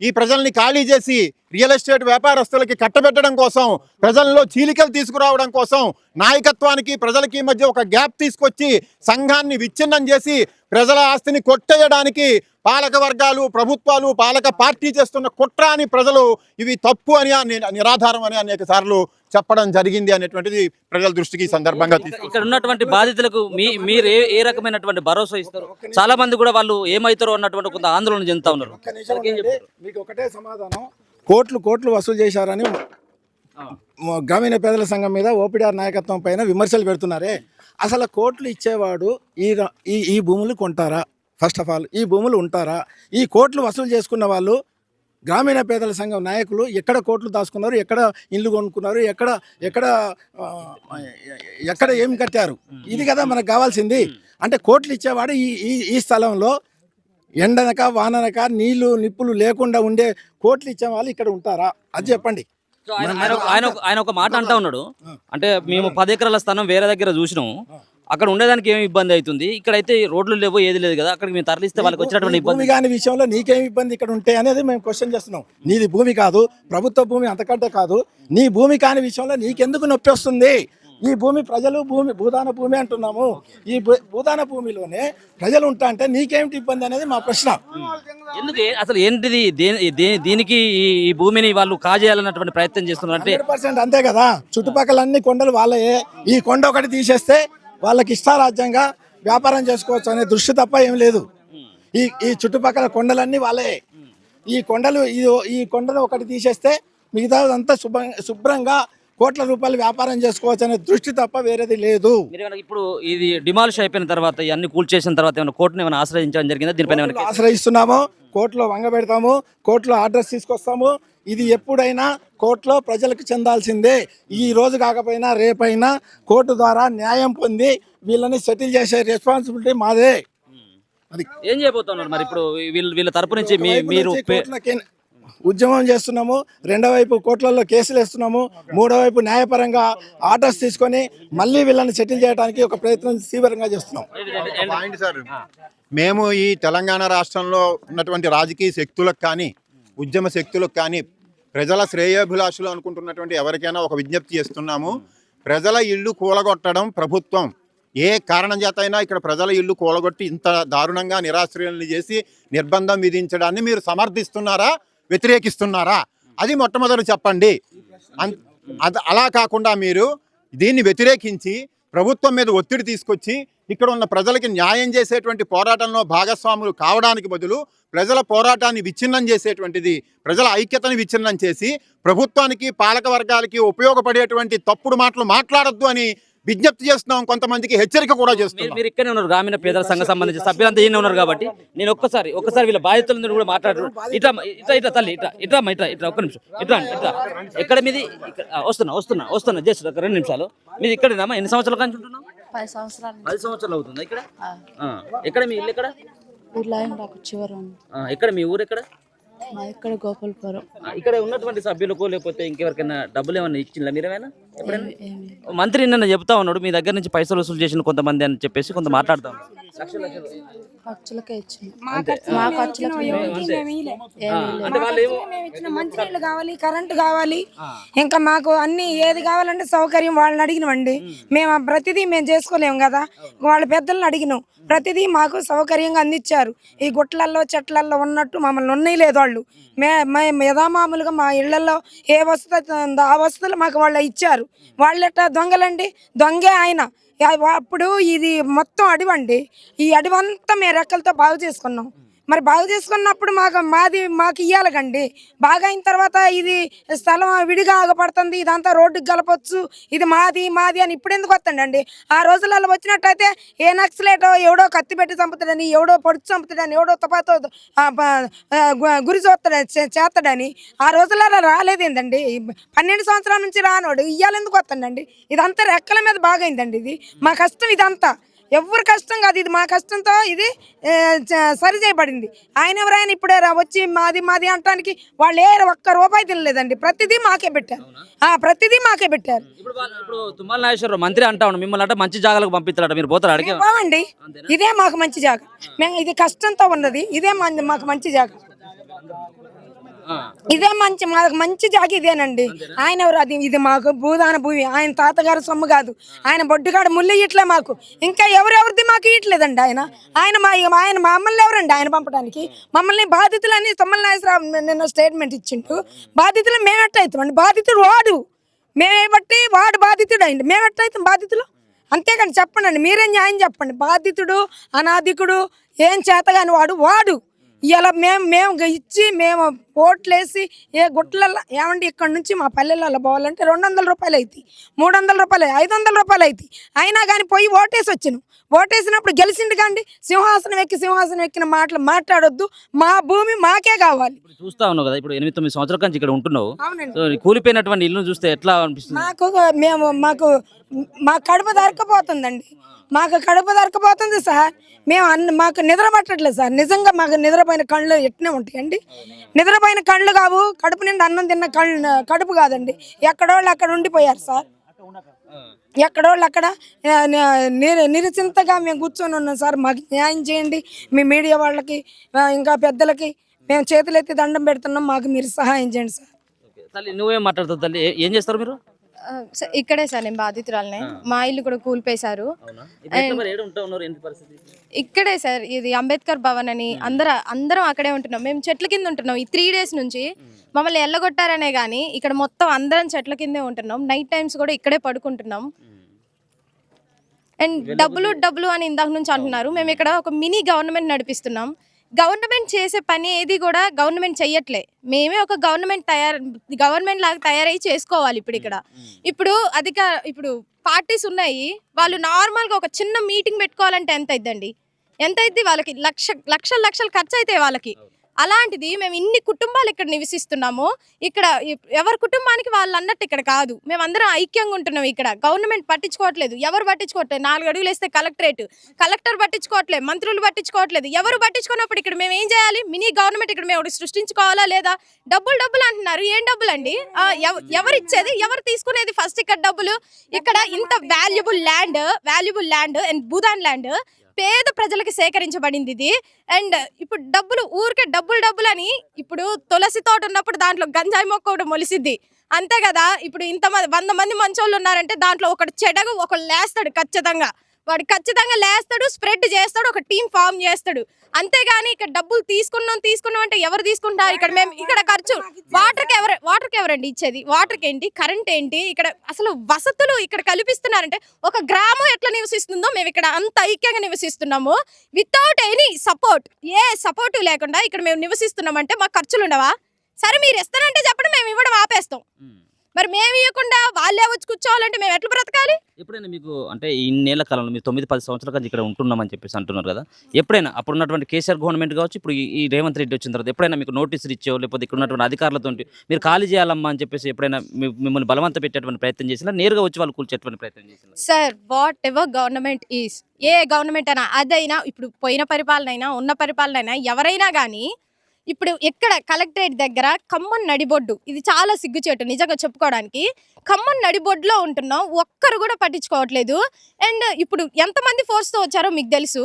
ఈ ప్రజల్ని ఖాళీ చేసి రియల్ ఎస్టేట్ వ్యాపారస్తులకి కట్టబెట్టడం కోసం, ప్రజల్లో చీలికలు తీసుకురావడం కోసం, నాయకత్వానికి ప్రజలకి మధ్య ఒక గ్యాప్ తీసుకొచ్చి సంఘాన్ని విచ్ఛిన్నం చేసి ప్రజల ఆస్తిని కొట్టేయడానికి పాలక వర్గాలు, ప్రభుత్వాలు, పాలక పార్టీ చేస్తున్న కుట్ర అని ప్రజలు ఇవి తప్పు అని నిరాధారం అని అనేక సార్లు చెప్పడం జరిగింది అనేటువంటిది ప్రజల దృష్టికి ఈ సందర్భంగా ఇక్కడ ఉన్నటువంటి బాధితులకు మీరు ఏ రకమైనటువంటి భరోసా ఇస్తారు? చాలా మంది కూడా వాళ్ళు ఏమవుతారో అన్నటువంటి కొంత ఆందోళన చెందుతా ఉన్నారు. మీకు ఒకటే సమాధానం, కోట్లు వసూలు చేశారని గ్రామీణ పేదల సంఘం మీద ఓపీడీఆర్ నాయకత్వం పైన విమర్శలు పెడుతున్నారే. అసలు కోట్లు ఇచ్చేవాడు ఈ భూములు కొంటారా? ఫస్ట్ ఆఫ్ ఆల్ ఈ భూములు ఉంటారా? ఈ కోట్లు వసూలు చేసుకున్న వాళ్ళు గ్రామీణ పేదల సంఘం నాయకులు ఎక్కడ కోట్లు దాచుకున్నారు, ఎక్కడ ఇల్లు కొనుక్కున్నారు, ఎక్కడ ఏం కట్టారు? ఇది కదా మనకు కావాల్సింది. అంటే కోట్లు ఇచ్చేవాడు ఈ స్థలంలో ఎండనక వాననక నీళ్లు నిప్పులు లేకుండా ఉండే కోట్లు ఇచ్చే వాళ్ళు ఇక్కడ ఉంటారా? అది చెప్పండి. ఆయన ఒక మాట అంటా ఉన్నాడు, అంటే మేము 10 ఎకరాల స్థలం వేరే దగ్గర చూసినాము, అక్కడ ఉండేదానికి ఏమి ఇబ్బంది అవుతుంది, ఇక్కడైతే రోడ్లు లేవు ఏది లేదు కదా, అక్కడికి మేము తరలిస్తే వాళ్ళకి వచ్చినటువంటి ఇబ్బంది. భూమి కాని విషయంలో నీకేమి ఇబ్బంది ఇక్కడ ఉంటే అనేది మేము క్వశ్చన్ చేస్తున్నాం. నీది భూమి కాదు, ప్రభుత్వ భూమి అంతకంటే కాదు, నీ భూమి కాని విషయంలో నీకెందుకు నొప్పి వస్తుంది? ఈ భూమి భూదాన భూమి అంటున్నాము. ఈ భూదాన భూమిలోనే ప్రజలు ఉంటా అంటే నీకేమిటి ఇబ్బంది అనేది మా ప్రశ్న. ఎందుకు అసలు ఏంటిది దీనికి ఈ భూమిని వాళ్ళు కాజేయాలన్నటువంటి ప్రయత్నం చేస్తున్నారు అంటే 100% అంతే కదా. చుట్టుపక్కల అన్ని కొండలు వాళ్ళే, ఈ కొండ ఒకటి తీసేస్తే వాళ్ళకి ఇష్టారాజ్యంగా వ్యాపారం చేసుకోవచ్చు అనే దృష్టి తప్ప ఏం లేదు. ఈ చుట్టుపక్కల కొండలన్నీ వాళ్ళే. ఈ కొండను ఒకటి తీసేస్తే మిగతా అంతా శుభ్రంగా కోట్ల రూపాయలు వ్యాపారం చేసుకోవచ్చు అనే దృష్టి తప్ప వేరేది లేదు. ఇప్పుడు ఇది డిమాలిష్ అయిపోయిన తర్వాత ఇవన్నీ కూల్చేసిన తర్వాత ఏమైనా కోర్టును ఏమైనా ఆశ్రయించడం జరిగిందా? దీనిపైన ఆశ్రయిస్తున్నాము, కోర్టులో వంగబెడతాము, కోర్టులో ఆర్డర్స్ తీసుకొస్తాము. ఇది ఎప్పుడైనా కోర్టులో ప్రజలకు చెందాల్సిందే. ఈ రోజు కాకపోయినా రేపైనా కోర్టు ద్వారా న్యాయం పొంది వీళ్ళని సెటిల్ చేసే రెస్పాన్సిబిలిటీ మాదే. అది ఏం చేయబోతున్నారు మరి ఇప్పుడు వీళ్ళ తరపు నుంచి మీరు ఉద్యమం చేస్తున్నాము, రెండో వైపు కోర్టులలో కేసులు వేస్తున్నాము, మూడో వైపు న్యాయపరంగా ఆర్డర్స్ తీసుకొని మళ్ళీ వీళ్ళని సెటిల్ చేయడానికి ఒక ప్రయత్నం తీవ్రంగా చేస్తున్నాం. మేము ఈ తెలంగాణ రాష్ట్రంలో ఉన్నటువంటి రాజకీయ శక్తులకు కానీ ఉద్యమ శక్తులకు కానీ ప్రజల శ్రేయోభిలాషులు అనుకుంటున్నటువంటి ఎవరికైనా ఒక విజ్ఞప్తి చేస్తున్నాము. ప్రజల ఇల్లు కూలగొట్టడం ప్రభుత్వం ఏ కారణం చేత అయినా ఇక్కడ ప్రజల ఇల్లు కూలగొట్టి ఇంత దారుణంగా నిరాశ్రయాలను చేసి నిర్బంధం విధించడాన్ని మీరు సమర్థిస్తున్నారా, వ్యతిరేకిస్తున్నారా? అది మొట్టమొదటి చెప్పండి. అలా కాకుండా మీరు దీన్ని వ్యతిరేకించి ప్రభుత్వం మీద ఒత్తిడి తీసుకొచ్చి ఇక్కడ ఉన్న ప్రజలకి న్యాయం చేసేటువంటి పోరాటంలో భాగస్వాములు కావడానికి బదులు ప్రజల పోరాటాన్ని విచ్ఛిన్నం చేసేటువంటిది, ప్రజల ఐక్యతని విచ్ఛిన్నం చేసి ప్రభుత్వానికి పాలక వర్గాలకి ఉపయోగపడేటువంటి తప్పుడు మాటలు మాట్లాడొద్దు అని విజ్ఞప్తి చేస్తున్నాం, కొంతమందికి హెచ్చరిక కూడా చేస్తున్నాం. మీరు ఇక్కడే ఉన్నారు, గ్రామీణ పేదల సంఘ సంబంధించిన సభ్యులంతా ఈయన ఉన్నారు కాబట్టి నేను ఒక్కసారి వీళ్ళ బాధితులందరూ కూడా మాట్లాడారు. ఇట్లా తల్లి ఇట్లా ఒక్క నిమిషం ఇట్లా ఎక్కడ మీది వస్తున్నా జస్ట్ ఒక 2 నిమిషాలు. మీది ఇక్కడేనామా? ఎన్ని సంవత్సరాల నుంచి ఉంటున్నాం? 10 సంవత్సరాలు 10 సంవత్సరాలు అవుతుందా ఇక్కడ? ఎక్కడ మీ ఇల్లు? ఎక్కడ ఊర్లో నాకు చివరి ఎక్కడ మీ ఊరు? ఎక్కడ? మా ఇక్కడ గోపాలపురం. ఇక్కడ ఉన్నటువంటి సభ్యులకు లేకపోతే ఇంకెవరికైనా డబ్బులు ఏమన్నా ఇచ్చిందా మీరేమైనా? ఎప్పుడైనా ఏమి మంత్రి నిన్న చెప్తా ఉన్నాడు మీ దగ్గర నుంచి పైసలు వసూలు చేసిన కొంతమంది అని చెప్పేసి కొంత మాట్లాడతాం. లక్షలు ఖర్చులకే ఇచ్చింది. మా ఖర్చులకు అంటే వాళ్ళు ఏమో మంచినీళ్ళు కావాలి, కరెంటు కావాలి, ఇంకా మాకు అన్ని ఏది కావాలంటే సౌకర్యం వాళ్ళని అడిగినామండి. మేము ప్రతిదీ మేము చేసుకోలేము కదా, వాళ్ళ పెద్దలను అడిగినాం, ప్రతిదీ మాకు సౌకర్యంగా అందించారు. ఈ గుట్లల్లో చెట్లల్లో ఉన్నట్టు మమ్మల్ని ఉన్నయలేదు వాళ్ళు. మేము యథామామూలుగా మా ఇళ్లలో ఏ వసతి ఉందో ఆ వసతులు మాకు వాళ్ళు ఇచ్చారు. వాళ్ళెట్ట దొంగలండి, దొంగే ఆయన. అప్పుడు ఇది మొత్తం అడివండి, ఈ అడివంతా మేము రెక్కలతో బాగు చేసుకున్నాం. మరి బాగు చేసుకున్నప్పుడు మాకు ఇయ్యాలకండి. బాగా అయిన తర్వాత ఇది స్థలం విడిగా ఆగపడుతుంది, ఇదంతా రోడ్డుకి గలపొచ్చు, ఇది మాది అని ఇప్పుడు ఎందుకు వస్తుందండి? ఆ రోజులలో వచ్చినట్టయితే ఏ నక్సలేటో ఎవడో కత్తి పెట్టి చంపుతాడని, ఎవడో పొడిచి చంపుతాడని, ఎవడో తుపాతో గురి చేస్తాడని ఆ రోజులలో రాలేదేందండి? 12 సంవత్సరాల నుంచి రానోడు ఇయ్యాలి ఎందుకు వస్తుందండి? ఇదంతా రెక్కల మీద బాగైందండి. ఇది మా కష్టం, ఇదంతా ఎవరి కష్టం కాదు, ఇది మా కష్టంతో ఇది సరి చేయబడింది. ఆయన ఎవరైనా ఇప్పుడే వచ్చి మాది అంటానికి వాళ్ళు ఒక్క రూపాయి తినలేదండి. ప్రతిదీ మాకే పెట్టారు, ప్రతిదీ మాకే పెట్టారు. ఇప్పుడు తుమ్మల నాగేశ్వరరావు మంత్రి అంటా ఉన్నాడు మిమ్మల్ని అంటే మంచి జాగాలకు పంపిస్తారట, మీరు పోతారు అడిగే? బావండి, ఇదే మాకు మంచి జాగా. మేము ఇది కష్టంతో ఉన్నది, ఇదే మాకు మంచి జాగా. ఇదే మాకు మంచి జాగా ఇదేనండి. ఆయన ఎవరు? అది ఇది మాకు భూదాన భూమి, ఆయన తాతగారు సొమ్ము కాదు. ఆయన బొడ్డుగాడు ముళ్ళు ఇట్లే మాకు, ఇంకా ఎవరెవరిది మాకు ఇట్లేదండి. ఆయన మమ్మల్ని ఎవరండి ఆయన పంపడానికి? మమ్మల్ని బాధితులని తుమ్మల నాగేశ్వరరావు నిన్న స్టేట్మెంట్ ఇచ్చిండు. బాధితులు మేమెట్టయితామండి? బాధితుడు వాడు, మేమే బట్టి వాడు బాధితుడు అయింది, మేమెట్టయితాం బాధితులు? అంతేకాని చెప్పండి, మీరే న్యాయం చెప్పండి. బాధితుడు అనాధికుడు ఏం చేతగాని వాడు ఇలా మేము ఇచ్చి మేము ఓట్లేసి ఏ గుట్లలో ఏమండి ఇక్కడ నుంచి మా పల్లెలలో పోవాలంటే 200 రూపాయలు అవుతాయి, 300 రూపాయలు, 500 రూపాయలు అవుతాయి. అయినా కానీ పోయి ఓటేసి వచ్చినాం. ఓటేసినప్పుడు గెలిచిండు కానీ సింహాసనం ఎక్కిన మాటలు మాట్లాడొద్దు. మా భూమి మాకే కావాలి. చూస్తా ఉన్నావు కదా, ఇప్పుడు 8-9 సంవత్సరాల నుంచి ఇక్కడ ఉంటున్నావు. అవునండి. కూలిపోయినటువంటి ఇల్లు చూస్తే ఎట్లా అనిపిస్తుంది? మాకు కడుపు దొరకపోతుందండి, మాకు కడుపు దొరకపోతుంది సార్. మాకు నిద్ర పట్టట్లేదు సార్. నిజంగా మాకు నిద్రపోయిన కళ్ళు ఎట్నే ఉంటాయండి? నిద్రపోయిన కళ్ళు కావు, కడుపు నిండి అన్నం తిన్న కడుపు కాదండి. ఎక్కడోళ్ళు అక్కడ ఉండిపోయారు సార్, ఎక్కడోళ్ళు అక్కడ నిరచింతగా మేము కూర్చొని ఉన్నాం సార్. మాకు న్యాయం చేయండి. మీ మీడియా వాళ్ళకి ఇంకా పెద్దలకి మేము చేతులెత్తి దండం పెడుతున్నాం, మాకు మీరు సహాయం చేయండి సార్. తల్లి నువ్వేం మాట్లాడుతావు తల్లి? ఏం చేస్తారు మీరు? ఇక్కడే సార్, నేను బాధితురాలనే. మా ఇల్లు కూడా కూలిపోయేశారు. ఇక్కడే సార్, ఇది అంబేద్కర్ భవన్ అని అందరం అక్కడే ఉంటున్నాం. మేము చెట్ల కింద ఉంటున్నాం ఈ 3 days నుంచి. మమ్మల్ని ఎల్లగొట్టారనే కానీ ఇక్కడ మొత్తం అందరం చెట్ల కిందే ఉంటున్నాం. నైట్ టైమ్స్ కూడా ఇక్కడే పడుకుంటున్నాం. అండ్ డబ్బులు అని ఇందాక నుంచి అంటున్నారు. మేము ఇక్కడ ఒక మినీ గవర్నమెంట్ నడిపిస్తున్నాం. గవర్నమెంట్ చేసే పని ఏది కూడా గవర్నమెంట్ చెయ్యట్లే. మేమే ఒక గవర్నమెంట్ లాగా తయారయ్యి చేసుకోవాలి. ఇప్పుడు పార్టీస్ ఉన్నాయి, వాళ్ళు నార్మల్గా ఒక చిన్న మీటింగ్ పెట్టుకోవాలంటే ఎంత అయిద్దండి? ఎంత అయింది వాళ్ళకి? లక్షలు ఖర్చు అవుతాయి వాళ్ళకి. అలాంటిది మేము ఇన్ని కుటుంబాలు ఇక్కడ నివసిస్తున్నాము. ఇక్కడ ఎవరి కుటుంబానికి వాళ్ళు అన్నట్టు ఇక్కడ కాదు, మేమందరం ఐక్యంగా ఉంటున్నాం. ఇక్కడ గవర్నమెంట్ పట్టించుకోవట్లేదు, ఎవరు పట్టించుకోవట్లేదు. 4 అడుగులు వేస్తే కలెక్టర్ పట్టించుకోవట్లేదు, మంత్రులు పట్టించుకోవట్లేదు. ఎవరు పట్టించుకున్నప్పుడు ఇక్కడ మేము ఏం చేయాలి? మినీ గవర్నమెంట్ ఇక్కడ మేము సృష్టించుకోవాలా లేదా? డబ్బులు అంటున్నారు. ఏం డబ్బులు అండి? ఎవరు ఇచ్చేది, ఎవరు తీసుకునేది? ఫస్ట్ ఇక్కడ డబ్బులు, ఇక్కడ ఇంత valuable land and Bhoodan land పేద ప్రజలకి సేకరించబడింది ఇది. అండ్ ఇప్పుడు ఊరికే డబ్బులు అని ఇప్పుడు తులసి తోట ఉన్నప్పుడు దాంట్లో గంజాయి మొక్క ఒకటి మొలిసిద్ది అంతే కదా. ఇప్పుడు 100 మంది మంచోళ్ళు ఉన్నారంటే దాంట్లో ఒకడు లేస్తాడు, వాడు ఖచ్చితంగా లేస్తాడు, స్ప్రెడ్ చేస్తాడు, ఒక టీం ఫామ్ చేస్తాడు. అంతేగాని ఇక్కడ డబ్బులు తీసుకున్నాం అంటే ఎవరు తీసుకుంటారు? ఇక్కడ ఖర్చు వాటర్కి ఎవరండి ఇచ్చేది? వాటర్కి ఏంటి, కరెంట్ ఏంటి? ఇక్కడ అసలు వసతులు ఇక్కడ కల్పిస్తున్నారంటే ఒక గ్రామం ఎట్లా నివసిస్తుందో మేము ఇక్కడ అంత ఐక్యంగా నివసిస్తున్నాము. వితౌట్ ఎనీ సపోర్ట్, ఏ సపోర్ట్ లేకుండా ఇక్కడ మేము నివసిస్తున్నామంటే మాకు ఖర్చులు ఉండవా? సరే మీరు ఇస్తానంటే చెప్పండి, మేము ఇవ్వడం ఆపేస్తాం. మరి మేము ఇవ్వకుండా వాళ్ళే వచ్చి కూర్చోవాలంటే మేము ఎట్లా బ్రతకాలి? ఎప్పుడైనా మీకు అంటే ఇన్నేళ్ల కాలంలో మీరు 9-10 సంవత్సరాల నుంచి ఇక్కడ ఉంటున్నామని చెప్పేసి అంటున్నారు కదా, ఎప్పుడైనా అప్పుడు ఉన్నటువంటి కేసీఆర్ గవర్నమెంట్ కావచ్చు, ఇప్పుడు ఈ రేవంత్ రెడ్డి వచ్చిన తర్వాత ఎప్పుడైనా మీకు నోటీసులు ఇచ్చో లేకపోతే ఇక్కడ ఉన్నటువంటి అధికారులతో మీరు ఖాళీ చేయాలమ్మా అని చెప్పేసి ఎప్పుడైనా మిమ్మల్ని బలవంత పెట్టేటువంటి ప్రయత్నం చేసినా, నేరుగా వచ్చి వాళ్ళు కూల్చేటువంటి ప్రయత్నం చేసినా? Sir, what ever government is, A government అయినా, అదైనా ఇప్పుడు పోయిన పరిపాలన అయినా ఉన్న పరిపాలన అయినా ఎవరైనా కానీ, ఇప్పుడు ఎక్కడ కలెక్టరేట్ దగ్గర ఖమ్మం నడిబొడ్డు, ఇది చాలా సిగ్గుచేటు నిజంగా చెప్పుకోవడానికి. ఖమ్మం నడిబొడ్డులో ఉంటున్నాం, ఒక్కరు కూడా పట్టించుకోవట్లేదు. అండ్ ఇప్పుడు ఎంతమంది ఫోర్స్తో వచ్చారో మీకు తెలుసు.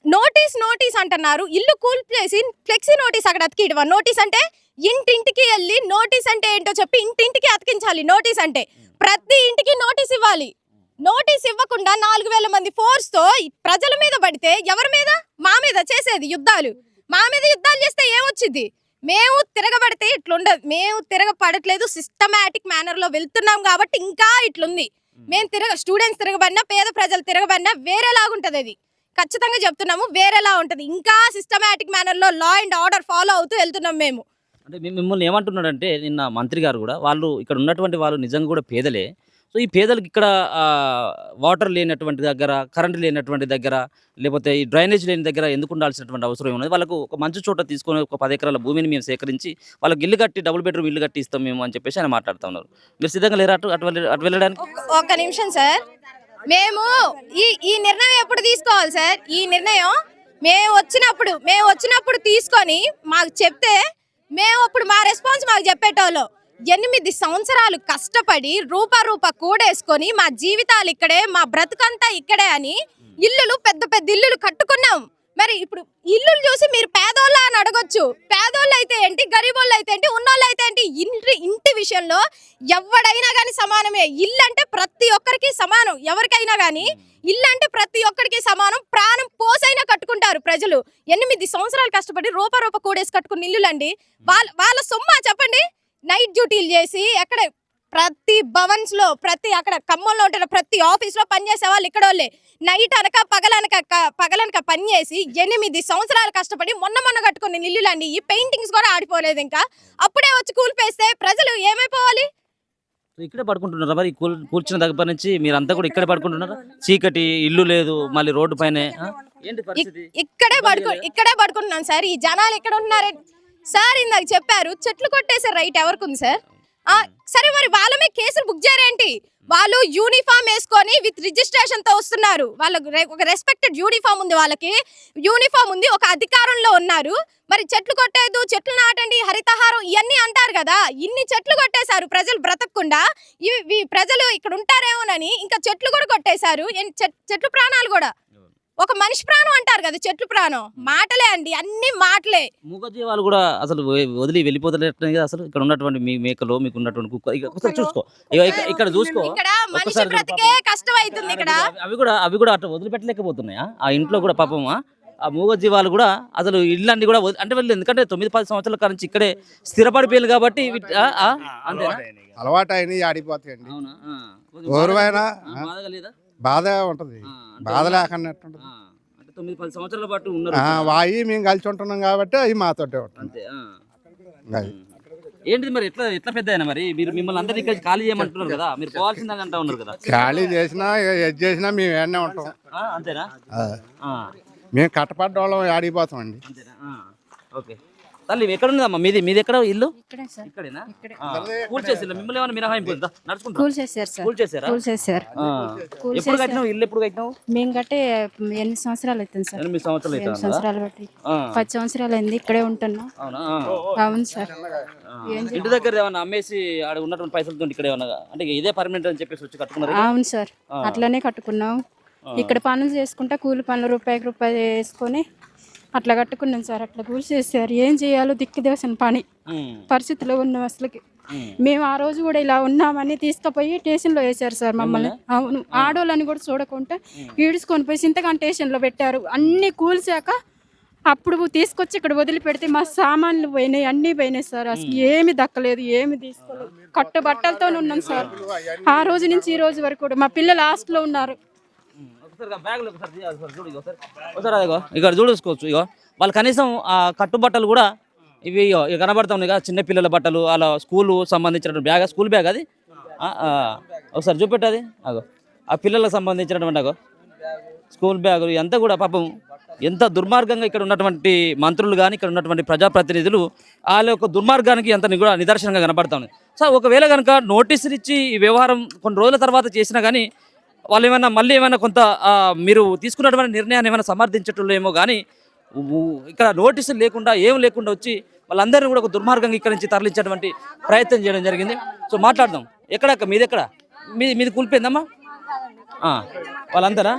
నోటీస్ అంటున్నారు, ఇల్లు కూల్చేసి ఫ్లెక్సీ నోటీస్ అక్కడ అతికిడవా? నోటీస్ అంటే ఇంటింటికి వెళ్ళి నోటీస్ అంటే ఏంటో చెప్పి ఇంటింటికి అతికించాలి. నోటీస్ అంటే ప్రతి ఇంటికి నోటీస్ ఇవ్వాలి. నోటీస్ ఇవ్వకుండా 4000 మంది ఫోర్స్తో ప్రజల మీద పడితే ఎవరి మీద? మా మీద చేసేది యుద్ధాలు. మా మీద యుద్ధాలు చేస్తే ఏమొచ్చింది? మేము తిరగబడితే ఇట్లుండదు. మేము తిరగపడట్లేదు, సిస్టమాటిక్ మేనర్లో వెళ్తున్నాం కాబట్టి ఇంకా ఇట్లుంది. మేము స్టూడెంట్స్ తిరగబడినా, పేద ప్రజలు తిరగబడినా వేరేలాగుంటుంది. అది ఖచ్చితంగా చెప్తున్నాము, వేరేలా ఉంటుంది. ఇంకా సిస్టమాటిక్ మేనర్లో లా అండ్ ఆర్డర్ ఫాలో అవుతూ వెళ్తున్నాం మేము. అంటే మిమ్మల్ని ఏమంటున్నాడంటే నిన్న మంత్రి గారు కూడా, వాళ్ళు ఇక్కడ ఉన్నటువంటి వాళ్ళు నిజంగా కూడా పేదలే. సో ఈ పేదలకు ఇక్కడ వాటర్ లేనటువంటి దగ్గర, కరెంట్ లేనటువంటి దగ్గర, లేకపోతే ఈ డ్రైనేజ్ లేని దగ్గర ఎందుకు ఉండాల్సినటువంటి అవసరం ఉన్నది? వాళ్ళకు ఒక మంచి చోట తీసుకొని ఒక 10 ఎకరాల భూమిని మేము సేకరించి వాళ్ళకి ఇల్లు కట్టి, డబుల్ బెడ్రూమ్ ఇల్లు కట్టి ఇస్తాం మేము అని చెప్పేసి ఆయన మాట్లాడుతూ ఉన్నారు. మీరు సిద్ధంగా లేరా అటు వెళ్ళడానికి? ఒక్క నిమిషం సార్, మేము ఈ నిర్ణయం ఎప్పుడు తీసుకోవాలి సార్? ఈ నిర్ణయం మేము వచ్చినప్పుడు తీసుకొని మాకు చెప్తే మేము అప్పుడు మా రెస్పాన్స్ మాకు చెప్పేటోళ్ళు. 8 సంవత్సరాలు కష్టపడి రూప కూడేసుకొని మా జీవితాలు ఇక్కడే, మా బ్రతుకంతా ఇక్కడే అని ఇల్లులు, పెద్ద పెద్ద ఇల్లులు కట్టుకున్నాం. మరి ఇప్పుడు ఇల్లులు చూసి మీరు పేదోళ్ళ అని అడగొచ్చు. పేదోళ్ళు అయితే ఏంటి, గరీబోళ్ళు అయితే ఏంటి, ఉన్నోళ్ళు అయితే ఏంటి? ఇంటి విషయంలో ఎవడైనా కానీ సమానమే. ఇల్లు అంటే ప్రతి ఒక్కరికి సమానం. ఎవరికైనా కానీ ఇల్లు అంటే ప్రతి ఒక్కరికి సమానం. ప్రాణం పోసైనా కట్టుకుంటారు ప్రజలు. 8 సంవత్సరాలు కష్టపడి రూప కూడేసి కట్టుకున్న ఇల్లులండి. వాళ్ళ సొమ్మ చెప్పండి. నైట్ డ్యూటీలు చేసి ఎక్కడ ప్రతి భవన్స్ లో, ప్రతి అక్కడ ఖమ్మంలో ఉంటున్న ప్రతి ఆఫీస్ లో పనిచేసే వాళ్ళు ఇక్కడ వాళ్ళే. నైట్ అనక పగలనక పనిచేసి 8 సంవత్సరాలు కష్టపడి మొన్న కట్టుకుని ఇల్లులండి. ఈ పెయింటింగ్స్ కూడా ఆడిపోలేదు. ఇంకా అప్పుడే వచ్చి కూల్పేస్తే ప్రజలు ఏమైపోవాలి? ఇక్కడే పడుకుంటున్నారా మరి? కూర్చున్న దగ్గర నుంచి మీరంతా కూడా ఇక్కడే పడుకుంటున్నారా? చీకటి, ఇల్లు లేదు, మళ్ళీ రోడ్డు పైన ఏంటి పరిస్థితి? ఇక్కడే పడుకుంటున్నాం సార్. ఈ జనాలు ఎక్కడ ఉన్నారు సార్? ఇందాక చెప్పారు చెట్లు కొట్టేసే రైట్ ఎవరికి ఉంది సార్? సరే, మరి వాళ్ళ మీద కేసులు బుక్ చేయరేంటి? వాళ్ళు యూనిఫామ్ వేసుకొని విత్ రిజిస్ట్రేషన్ తో వస్తున్నారు. వాళ్ళకు ఒక రెస్పెక్టెడ్ యూనిఫామ్ ఉంది, వాళ్ళకి యూనిఫామ్ ఉంది, ఒక అధికారంలో ఉన్నారు. మరి చెట్లు కొట్టేదు, చెట్లు నాటండి, హరితహారం ఇవన్నీ అంటారు కదా. ఇన్ని చెట్లు కొట్టేశారు ప్రజలు బ్రతకకుండా. ఇవి ప్రజలు ఇక్కడ ఉంటారేమోనని ఇంకా చెట్లు కూడా కొట్టేశారు. చెట్లు ప్రాణాలు కూడా, ఒక మనిషి ప్రాణం అంటారు కదా, చెట్లు ప్రాణం. మాటలే అండి, అన్ని మాటలే. మూగజీవాలు కూడా అసలు వదిలి వెళ్ళిపోతున్నట్టు కదా. అసలు ఇక్కడ ఉన్నటువంటి మీ మేకలో, మీకు ఉన్నటువంటి కుక్క, ఒకసారి చూసుకో, ఇక్కడ చూసుకో. ఇక్కడ మనిషి బ్రతికే కష్టం అవుతుంది. ఇక్కడ అవి కూడా అట్లా వదిలిపెట్టలేకపోతున్నాయా? ఆ ఇంట్లో కూడా పాపం ఆ మూగజీవాలు కూడా అసలు ఇళ్ళన్నీ కూడా అంటే వాళ్ళు, ఎందుకంటే 9-10 సంవత్సరాల కాలం నుంచి ఇక్కడే స్థిరపడిపోయారు కాబట్టి అంతేనా? అలవాటు అయినాయి, ఆడిపోతాయండి. అవునా? ఓరువైనా బాధగా లేదా? బాధ ఉంటది, బాధ లేకుండా అంటే 9-10 సంవత్సరాల పాటు ఉన్నారు. వాయి మేము కలిసి ఉంటున్నాం కాబట్టి అవి మాతోటే ఉంటాయి. అంతే. ఏంటిది మరి ఎట్లా పెద్ద అయినా మరి మిమ్మల్ని అందరినీ ఇక్కడ ఖాళీ చేయమంటున్నారు కదా, మీరు పోవాల్సిందని అంటా ఉన్నారు కదా. ఖాళీ చేసినా ఎడ్ చేసినా మేము ఏడనే ఉంటాం. అంతేనా? మేము కట్టపడ్డ వాళ్ళం ఆడిపోతామండి. అంతేనా? ఓకే. తల్లి ఎక్కడ ఉందమ్మా మీది? ఎక్కడ ఇల్లు? ఇక్కడేనా? కూల్చేసారు మిమ్మల్ని? ఏమైనా మినహాయింపు నడుచుకుంటా? కూల్చేశారు. ఎప్పుడు కట్టినావు ఇల్లు? ఎప్పుడు కట్టినావు? మేము కట్టే 8 సంవత్సరాలు అవుతుంది సార్. 8 సంవత్సరాలు అవుతుంది. 8 సంవత్సరాలు బట్టి 10 సంవత్సరాలు అయింది ఇక్కడే ఉంటున్నాం. అవునా? అవును సార్. ఇంటి దగ్గర ఏమన్నా అమ్మేసి ఆడ ఉన్నటువంటి పైసలతో ఇక్కడ ఏమన్నా అంటే ఇదే పర్మనెంట్ అని చెప్పేసి వచ్చి కట్టుకున్నారు? అవును సార్, అట్లనే కట్టుకున్నాం. ఇక్కడ పనులు చేసుకుంటా, కూలి పనులు రూపాయికి వేసుకొని అట్లా కట్టుకున్నాం సార్. అట్లా కూల్చేసారు. ఏం చేయాలో దిక్కుదేసిన పని పరిస్థితిలో ఉన్నాం అసలుకి. మేము ఆ రోజు కూడా ఇలా ఉన్నామని తీసుకుపోయి స్టేషన్లో వేశారు సార్ మమ్మల్ని. అవును, ఆడోళ్ళని కూడా చూడకుండా ఈడ్చుకొని పోయి సింతగాన్ స్టేషన్లో పెట్టారు. అన్ని కూల్చాక అప్పుడు తీసుకొచ్చి ఇక్కడ వదిలిపెడితే మా సామాన్లు పోయినాయి, అన్నీ పోయినాయి సార్. అసలు ఏమి దక్కలేదు, ఏమి తీసుకోలేదు. కట్టుబట్టలతో ఉన్నాం సార్ ఆ రోజు నుంచి ఈ రోజు వరకు కూడా. మా పిల్లలు హాస్టల్లో ఉన్నారు. ఇక్కడ చూసుకోవచ్చు. ఇగో వాళ్ళు కనీసం ఆ కట్టుబట్టలు కూడా ఇవి కనబడతా ఉన్నాయి కదా, చిన్న పిల్లల బట్టలు, అలా స్కూల్ సంబంధించిన బ్యాగ్, స్కూల్ బ్యాగ్ అది ఒకసారి చూపెట్టది అగో ఆ పిల్లలకు సంబంధించినటువంటి అగో స్కూల్ బ్యాగులు అంతా కూడా పాపం ఎంత దుర్మార్గంగా ఇక్కడ ఉన్నటువంటి మంత్రులు కానీ ఇక్కడ ఉన్నటువంటి ప్రజాప్రతినిధులు వాళ్ళ యొక్క దుర్మార్గానికి ఎంత కూడా నిదర్శనంగా కనబడుతుంది. సో ఒకవేళ కనుక నోటీసులు ఇచ్చి ఈ వ్యవహారం కొన్ని రోజుల తర్వాత చేసినా కానీ వాళ్ళు ఏమైనా మళ్ళీ ఏమైనా కొంత మీరు తీసుకున్నటువంటి నిర్ణయాన్ని ఏమైనా సమర్థించటంలో కానీ ఇక్కడ నోటీసులు లేకుండా ఏం లేకుండా వచ్చి వాళ్ళందరినీ కూడా ఒక దుర్మార్గంగా ఇక్కడ నుంచి తరలించేటువంటి ప్రయత్నం చేయడం జరిగింది. సో మాట్లాడదాం. ఎక్కడక్క మీది ఎక్కడ మీది కూలిపోయిందమ్మా వాళ్ళందరా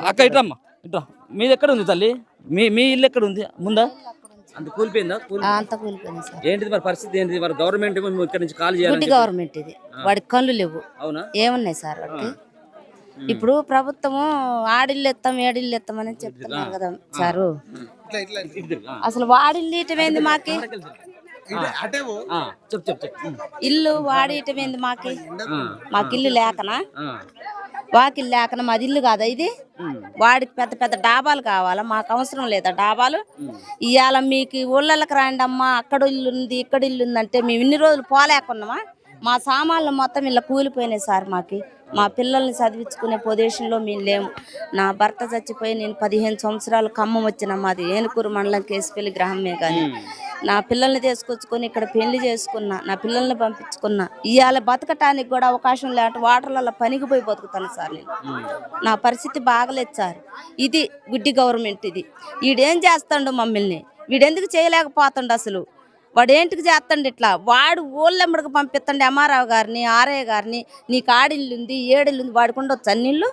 అక్క ఇట్రమ్మా ఇట్రా మీది ఎక్కడ ఉంది తల్లి మీ ఇల్లు ఎక్కడ ఉంది ముందా అంత కూలిపోయిందా? అంత కూలిపోయింది సార్. ఏంటిది మరి పరిస్థితి ఏంటిది? మరి గవర్నమెంట్ ఇక్కడ నుంచి కాల్ చేయాలి. గవర్నమెంట్ ఇది వాడికి కళ్ళు లేవు. అవునా? ఏమున్నాయి సార్ వాడికి? ఇప్పుడు ప్రభుత్వము ఆడిల్లు ఎత్తాం ఏడిల్లు ఎత్తామని చెప్తున్నారు కదా సారు. అసలు వాడిల్లు ఇటమేంది మాకి? ఇల్లు వాడిటమేంది మాకి? మాకు ఇల్లు లేకనా? వాకిల్ లేకనా? మాది ఇల్లు కాదా ఇది? వాడికి పెద్ద పెద్ద డాబాలు కావాలా? మాకు అవసరం లేదా డాబాలు? ఇవాళ మీకు ఊళ్ళకి రాండి అమ్మా అక్కడ ఇల్లు ఉంది ఇక్కడ ఇల్లు ఉందంటే మేము ఇన్ని రోజులు పోలేకున్నామా? మా సామాన్లు మొత్తం ఇలా కూలిపోయినాయి సార్. మా పిల్లల్ని చదివించుకునే పొజిషన్లో మేము లేము. నా భర్త చచ్చిపోయి నేను 15 సంవత్సరాలు ఖమ్మం వచ్చిన మాది ఏనుకూరు మండలం కేసుపల్లి గ్రామమే. కానీ నా పిల్లల్ని తీసుకొచ్చుకొని ఇక్కడ పెళ్లి చేసుకున్నా, నా పిల్లల్ని పంపించుకున్నా. ఇవాళ బతకటానికి కూడా అవకాశం లేక వాటర్లలో పనికి పోయి బతుకుతాను సార్ నేను. నా పరిస్థితి బాగలేదు సార్. ఇది గుడ్డి గవర్నమెంట్. ఇది వీడేం చేస్తాడు మమ్మల్ని? వీడెందుకు చేయలేకపోతాడు? అసలు వాడేంటికి చేస్తాడు ఇట్లా? వాడు ఊళ్ళెమ్మడికి పంపిస్తాడు ఎంఆర్ఆవు గారిని ఆర్ఐ గారిని. నీకు ఆడిల్లు ఉంది ఏడిల్లు ఉంది వాడికి ఉండొచ్చు అన్నిళ్ళు.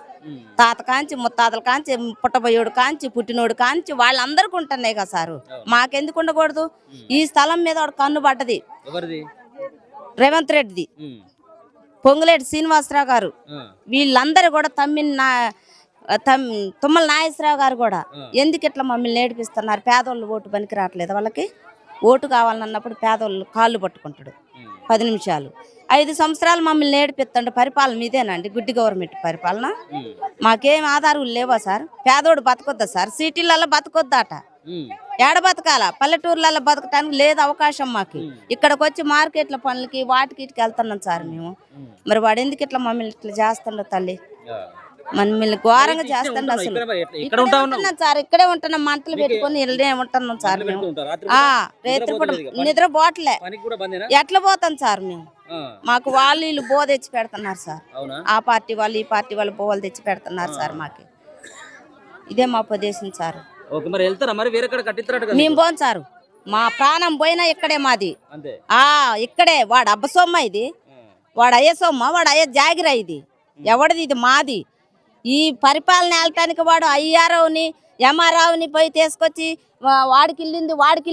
తాత కాంచి ముత్తాతల కాంచి పుట్టబోయోడు కాంచి పుట్టినోడు కాంచి వాళ్ళందరికీ ఉంటున్నాయి కదా సారు. మాకెందుకు ఉండకూడదు? ఈ స్థలం మీద వాడు కన్ను పడ్డది రేవంత్ రెడ్డిది, పొంగులేటి శ్రీనివాసరావు గారు, వీళ్ళందరూ కూడా తుమ్మల నాగేశ్వరరావు గారు కూడా. ఎందుకు ఇట్లా మమ్మల్ని నేర్పిస్తున్నారు? పేదోళ్ళు ఓటు పనికి రావట్లేదు. వాళ్ళకి ఓటు కావాలన్నప్పుడు పేదోళ్ళు కాళ్ళు పట్టుకుంటాడు 10 నిమిషాలు. 5 సంవత్సరాలు మమ్మల్ని నేర్పిస్తాడు. పరిపాలన ఇదేనండి గుడ్డి గవర్నమెంట్ పరిపాలన? మాకేం ఆధారాలు లేవా సార్? పేదోడు బతకొద్దా సార్? సిటీలలో బతకొద్దట. ఏడ బతకాల? పల్లెటూర్లలో బతకటానికి లేదు అవకాశం మాకు. ఇక్కడికి వచ్చి మార్కెట్ల పనులకి వాటికి ఇటుకి వెళ్తున్నాం సార్ మేము. మరి వాడు ఎందుకు ఇట్లా మమ్మల్ని ఇట్లా చేస్తుండో తల్లి? మమ్మల్ని ఘోరంగా చేస్తాండి. అసలు ఇక్కడ ఉంటున్నాం సార్, ఇక్కడే ఉంటున్నాం. మంటలు పెట్టుకొని ఇళ్ళనే ఉంటున్నాం సార్ మేము. రేత్రిపూట నిద్ర పోవట్లే. ఎట్లా పోతాం సార్ మేము? మాకు వాళ్ళు వీళ్ళు బో తెచ్చి పెడుతున్నారు సార్. ఆ పార్టీ వాళ్ళు ఈ పార్టీ వాళ్ళు బోవలు తెచ్చి పెడుతున్నారు సార్. మాకు ఇదే మా ప్రదేశం సార్. మేము పోం సారు. మా ప్రాణం పోయినా ఇక్కడే మాది. ఇక్కడే. వాడు అబ్బ సొమ్మ ఇది, వాడు అయ్యే సొమ్మ, వాడు అయ్యే జాగిరా ఇది. ఎవడిది? ఇది మాది. ఈ పరిపాలన వెళ్ళటానికి వాడు అయ్యారావుని ఎంఆర్ఆవుని పోయి తీసుకొచ్చి వాడికి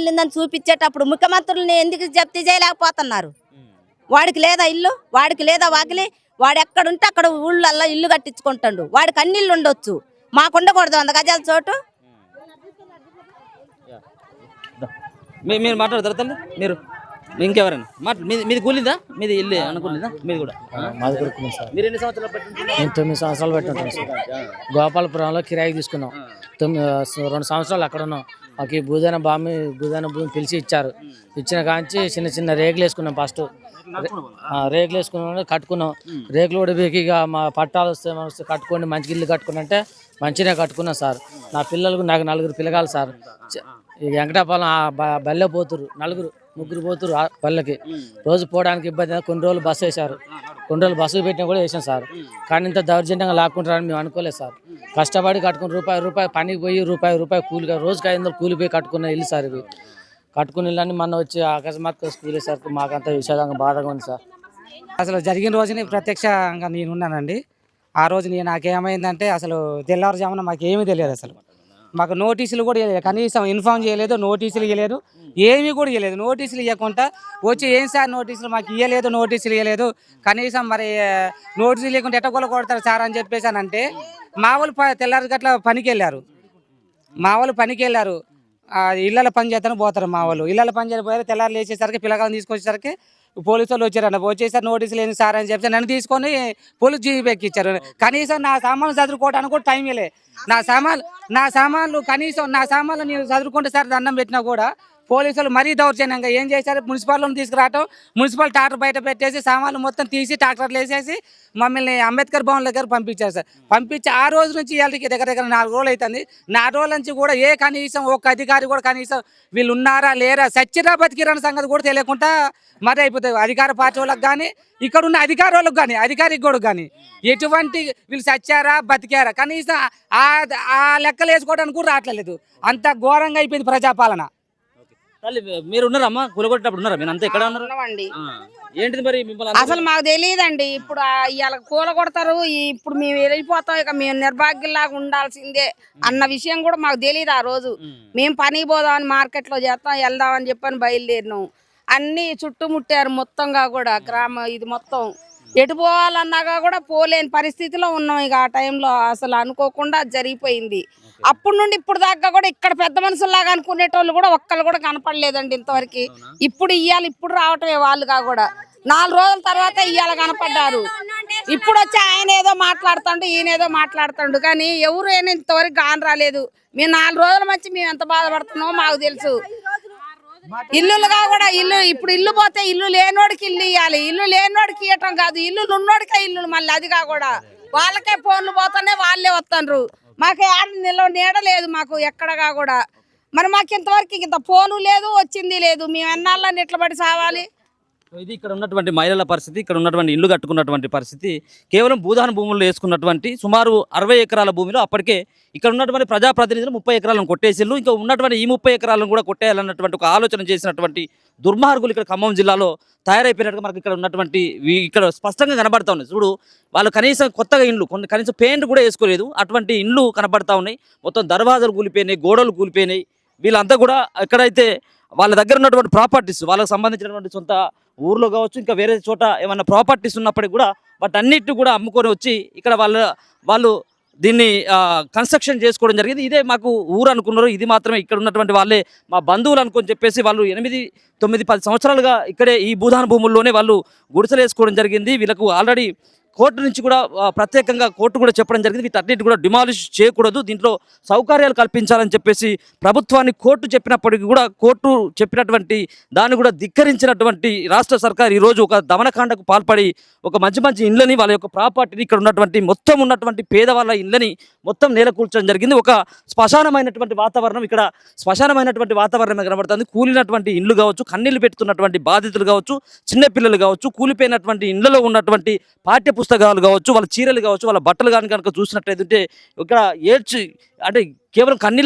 ఇల్లిందని చూపించేటప్పుడు ముఖ్యమంత్రులని ఎందుకు జప్తీ చేయలేకపోతున్నారు? వాడికి లేదా ఇల్లు? వాడికి లేదా వాకిలి? వాడు ఎక్కడుంటే అక్కడ ఊళ్ళల్లో ఇల్లు కట్టించుకుంటాడు. వాడికి అన్ని ఇల్లు ఉండొచ్చు, మాకు ఉండకూడదు 100 గజాల చోటు. మీరు మాట్లాడతారు తల్లి? మీరు ఇంకెవరైనా మీది కూలిందా? మీది ఇల్లు అనుకునేదా? మీది కూడా? మాది కొడుకున్నాం సార్. మీరు ఎన్ని సంవత్సరాలు పెట్టింటారు? నేను 9 సంవత్సరాలు పెట్టుంటాను సార్. గోపాలపురంలో కిరాయికి తీసుకున్నాం. 2 సంవత్సరాలు అక్కడ ఉన్నాం. మాకు ఈ భూదాన భూమి పిలిచి ఇచ్చారు. ఇచ్చిన కాంచి చిన్న చిన్న రేకులు వేసుకున్నాం. ఫస్ట్ రేకులు వేసుకున్నాం, కట్టుకున్నాం. రేకులు కూడా ఇక మా పట్టాలు వస్తే కట్టుకోండి, మంచి ఇల్లు కట్టుకుని అంటే మంచిగా కట్టుకున్నాం సార్. నా పిల్లలకు నాకు 4 పిల్లగాలు సార్. ఈ వెంకటాపాలెం బల్లె పోతురు, 3 పోతురు పల్లెకి. రోజు పోవడానికి ఇబ్బంది. కొన్ని రోజులు బస్సు వేశారు, కొన్ని రోజులు బస్సు పెట్టినా కూడా వేసాం సార్. కానీ ఇంత దౌర్జన్యంగా లాక్కుంటారని మేము అనుకోలేదు సార్. కష్టపడి కట్టుకుని రూపాయి పనికి పోయి రూపాయి కూలిగా రోజుకి 500 కూలిపోయి కట్టుకున్న ఇల్లు సార్. ఇవి కట్టుకుని ఇల్లు మొన్న వచ్చి అకస్మాత్తుగా స్కూల్ వేసరికి మాకంతా విషాదంగా బాధగా ఉంది సార్. అసలు జరిగిన రోజుని ప్రత్యక్షంగా నేను ఉన్నానండి. ఆ రోజు నాకేమైందంటే అసలు తెల్లవారుజామున మాకేమీ తెలియదు. అసలు మాకు నోటీసులు కూడా ఇవ్వలేదు, కనీసం ఇన్ఫార్మ్ చేయలేదు, నోటీసులు ఇవ్వలేదు, ఏమీ కూడా ఇవ్వలేదు. నోటీసులు ఇవ్వకుండా వచ్చి ఏం సార్ నోటీసులు మాకు ఇవ్వలేదు, నోటీసులు ఇవ్వలేదు, కనీసం మరి నోటీసులు ఇవ్వకుండా ఎట్టగొల్ల కొడతారు సార్ అని చెప్పేసానంటే మా వాళ్ళు తెల్లారి గట్ల పనికి వెళ్ళారు. ఇళ్ళ పని చేస్తాను పోతారు మా వాళ్ళు. ఇళ్ళ పని చేయకపోయారు. తెల్లారు లేచేసరికి పిల్లగాలను తీసుకొచ్చేసరికి పోలీసు వాళ్ళు వచ్చేసారు. నోటీసులు ఏంది సార్ అని చెప్పి నన్ను తీసుకొని పోలీసు జీబీ ఎక్కిచ్చారు. కనీసం నా సామాన్లు చదువుకోవడానికి కూడా టైం ఇవ్వలే. నా సామాన్లు కనీసం నేను చదువుకుంటే సార్ దండం పెట్టినా కూడా పోలీసులు మరీ దౌర్జన్యంగా ఏం చేశారు, మున్సిపాలిటీని తీసుకురావటం, మున్సిపల్ ట్రాక్టర్ బయట పెట్టేసి సామాన్లు మొత్తం తీసి ట్రాక్టర్లు వేసేసి మమ్మల్ని అంబేద్కర్ భవన్ దగ్గర పంపించారు సార్. పంపించి ఆ రోజు నుంచి ఇవాళకి దగ్గర 4 రోజులు అవుతుంది. 4 రోజుల నుంచి కూడా కనీసం ఒక అధికారి కూడా కనీసం వీళ్ళు ఉన్నారా లేరా సచ్చిరా బతికిరాని సంగతి కూడా తెలియకుండా మరి అయిపోతుంది. అధికార పార్టీ వాళ్ళకి కానీ ఇక్కడ ఉన్న అధికార వాళ్ళకి కానీ అధికారికి కూడా కానీ ఎటువంటి వీళ్ళు సచ్చారా బతికారా కనీసం ఆ లెక్కలు వేసుకోవడానికి కూడా రావట్లేదు. అంత ఘోరంగా అయిపోయింది ప్రజాపాలన. తల్లి మీరు ఉన్నారమ్మా కూలగొట్టేటప్పుడు ఉన్నారా? మీరు అంతా ఎక్కడ ఉన్నారు? ఉన్నామండి. ఏంటిది మరి మిమ్మల్ని అసలు మాకు తెలియదండి. ఇప్పుడు ఇవాళ కూల కొడతారు, ఇప్పుడు మేము వెళ్ళిపోతాం, ఇక మేము నిర్భాగ్యంలాగా ఉండాల్సిందే అన్న విషయం కూడా మాకు తెలియదు. ఆ రోజు మేము పని పోదామని మార్కెట్లో చేస్తాం వెళ్దామని చెప్పని బయలుదేరినాం. అన్నీ చుట్టుముట్టారు మొత్తంగా కూడా గ్రామం ఇది మొత్తం. ఎటు పోవాలన్నాగా కూడా పోలేని పరిస్థితిలో ఉన్నాం. ఇక ఆ టైంలో అసలు అనుకోకుండా జరిగిపోయింది. అప్పటి నుండి ఇప్పుడు దాకా కూడా ఇక్కడ పెద్ద మనుషుల్లాగా అనుకునేటోళ్ళు కూడా ఒక్కళ్ళు కూడా కనపడలేదండి ఇంతవరకు. ఇప్పుడు రావటమే వాళ్ళుగా కూడా 4 రోజుల తర్వాత ఇవాళ కనపడ్డారు. ఇప్పుడు వచ్చి ఆయన ఏదో మాట్లాడుతాడు, ఈయన ఏదో మాట్లాడుతాడు, కానీ ఎవరు అయినా ఇంతవరకు కాని రాలేదు. మేము 4 రోజుల మధ్య మేము ఎంత బాధపడుతున్నామో మాకు తెలుసు. ఇల్లులుగా కూడా ఇప్పుడు ఇల్లు పోతే ఇల్లు లేనోడికి ఇల్లు ఇవ్వాలి, ఇల్లు లేనోడికి ఇవ్వటం కాదు, ఇల్లు ఉన్నోడికే ఇల్లు. మళ్ళీ అదిగా కూడా వాళ్ళకే ఫోన్లు పోతానే వాళ్ళే వస్తుండ్రు. మాకు నీడలేదు మాకు ఎక్కడగా కూడా. మరి మాకు ఇంతవరకు ఇంత ఫోను లేదు, వచ్చింది లేదు. మేము ఎన్నాళ్ళని ఎట్లా పడి సావాలి? ఇది ఇక్కడ ఉన్నటువంటి మహిళల పరిస్థితి, ఇక్కడ ఉన్నటువంటి ఇల్లు కట్టుకున్నటువంటి పరిస్థితి. కేవలం భూదాన భూముల్లో వేసుకున్నటువంటి సుమారు 60 ఎకరాల భూమిలో అప్పటికే ఇక్కడ ఉన్నటువంటి ప్రజాప్రతినిధులు 30 ఎకరాలను కొట్టేసిళ్ళు. ఇంకా ఉన్నటువంటి ఈ 30 ఎకరాలను కూడా కొట్టేయాలన్నటువంటి ఒక ఆలోచన చేసినటువంటి దుర్మార్గులు ఇక్కడ ఖమ్మం జిల్లాలో తయారైపోయినట్టుగా మనకి ఇక్కడ ఉన్నటువంటి ఇక్కడ స్పష్టంగా కనబడతా ఉన్నాయి. చూడు, వాళ్ళు కనీసం కొత్తగా ఇండ్లు కనీసం పెయింట్ కూడా వేసుకోలేదు, అటువంటి ఇండ్లు కనబడతా ఉన్నాయి. మొత్తం దర్వాజాలు కూలిపోయినాయి, గోడలు కూలిపోయినాయి. వీళ్ళంతా కూడా ఎక్కడైతే వాళ్ళ దగ్గర ఉన్నటువంటి ప్రాపర్టీస్, వాళ్ళకి సంబంధించినటువంటి సొంత ఊర్లో కావచ్చు, ఇంకా వేరే చోట ఏమన్నా ప్రాపర్టీస్ ఉన్నప్పటికీ కూడా వాటన్నిటిని కూడా అమ్ముకొని వచ్చి ఇక్కడ వాళ్ళు దీన్ని కన్స్ట్రక్షన్ చేసుకోవడం జరిగింది. ఇదే మాకు ఊరు అనుకున్నారు, ఇది మాత్రమే ఇక్కడ ఉన్నటువంటి వాళ్ళే మా బంధువులు అనుకొని చెప్పేసి వాళ్ళు 8, 9, 10 సంవత్సరాలుగా ఇక్కడే ఈ భూదాన భూముల్లోనే వాళ్ళు గుడిసెలు వేసుకోవడం జరిగింది. వీళ్ళకు ఆల్రెడీ కోర్టు నుంచి కూడా ప్రత్యేకంగా కోర్టు కూడా చెప్పడం జరిగింది, వీటన్నిటి కూడా డిమాలిష్ చేయకూడదు, దీంట్లో సౌకర్యాలు కల్పించాలని చెప్పేసి ప్రభుత్వాన్ని కోర్టు చెప్పినప్పటికీ కూడా కోర్టు చెప్పినటువంటి దాన్ని కూడా ధిక్కరించినటువంటి రాష్ట్ర సర్కార్ ఈరోజు ఒక దమనకాండకు పాల్పడి ఒక మంచి ఇండ్లని వాళ్ళ యొక్క ప్రాపర్టీని ఇక్కడ ఉన్నటువంటి మొత్తం ఉన్నటువంటి పేదవాళ్ళ ఇండ్లని మొత్తం నేలకూల్చడం జరిగింది. ఒక శ్మశానమైనటువంటి వాతావరణం ఇక్కడ కనబడుతుంది. కూలినటువంటి ఇండ్లు కావచ్చు, కన్నీళ్లు పెట్టుతున్నటువంటి బాధితులు కావచ్చు, చిన్నపిల్లలు కావచ్చు, కూలిపోయినటువంటి ఇండ్లలో ఉన్నటువంటి పాఠ్య పుస్తకాలు కావచ్చు, వాళ్ళ చీరలు కావచ్చు, వాళ్ళ బట్టలు కానీ కనుక చూసినట్లయితే ఇక్కడ అంటే కేవలం కళ్ళ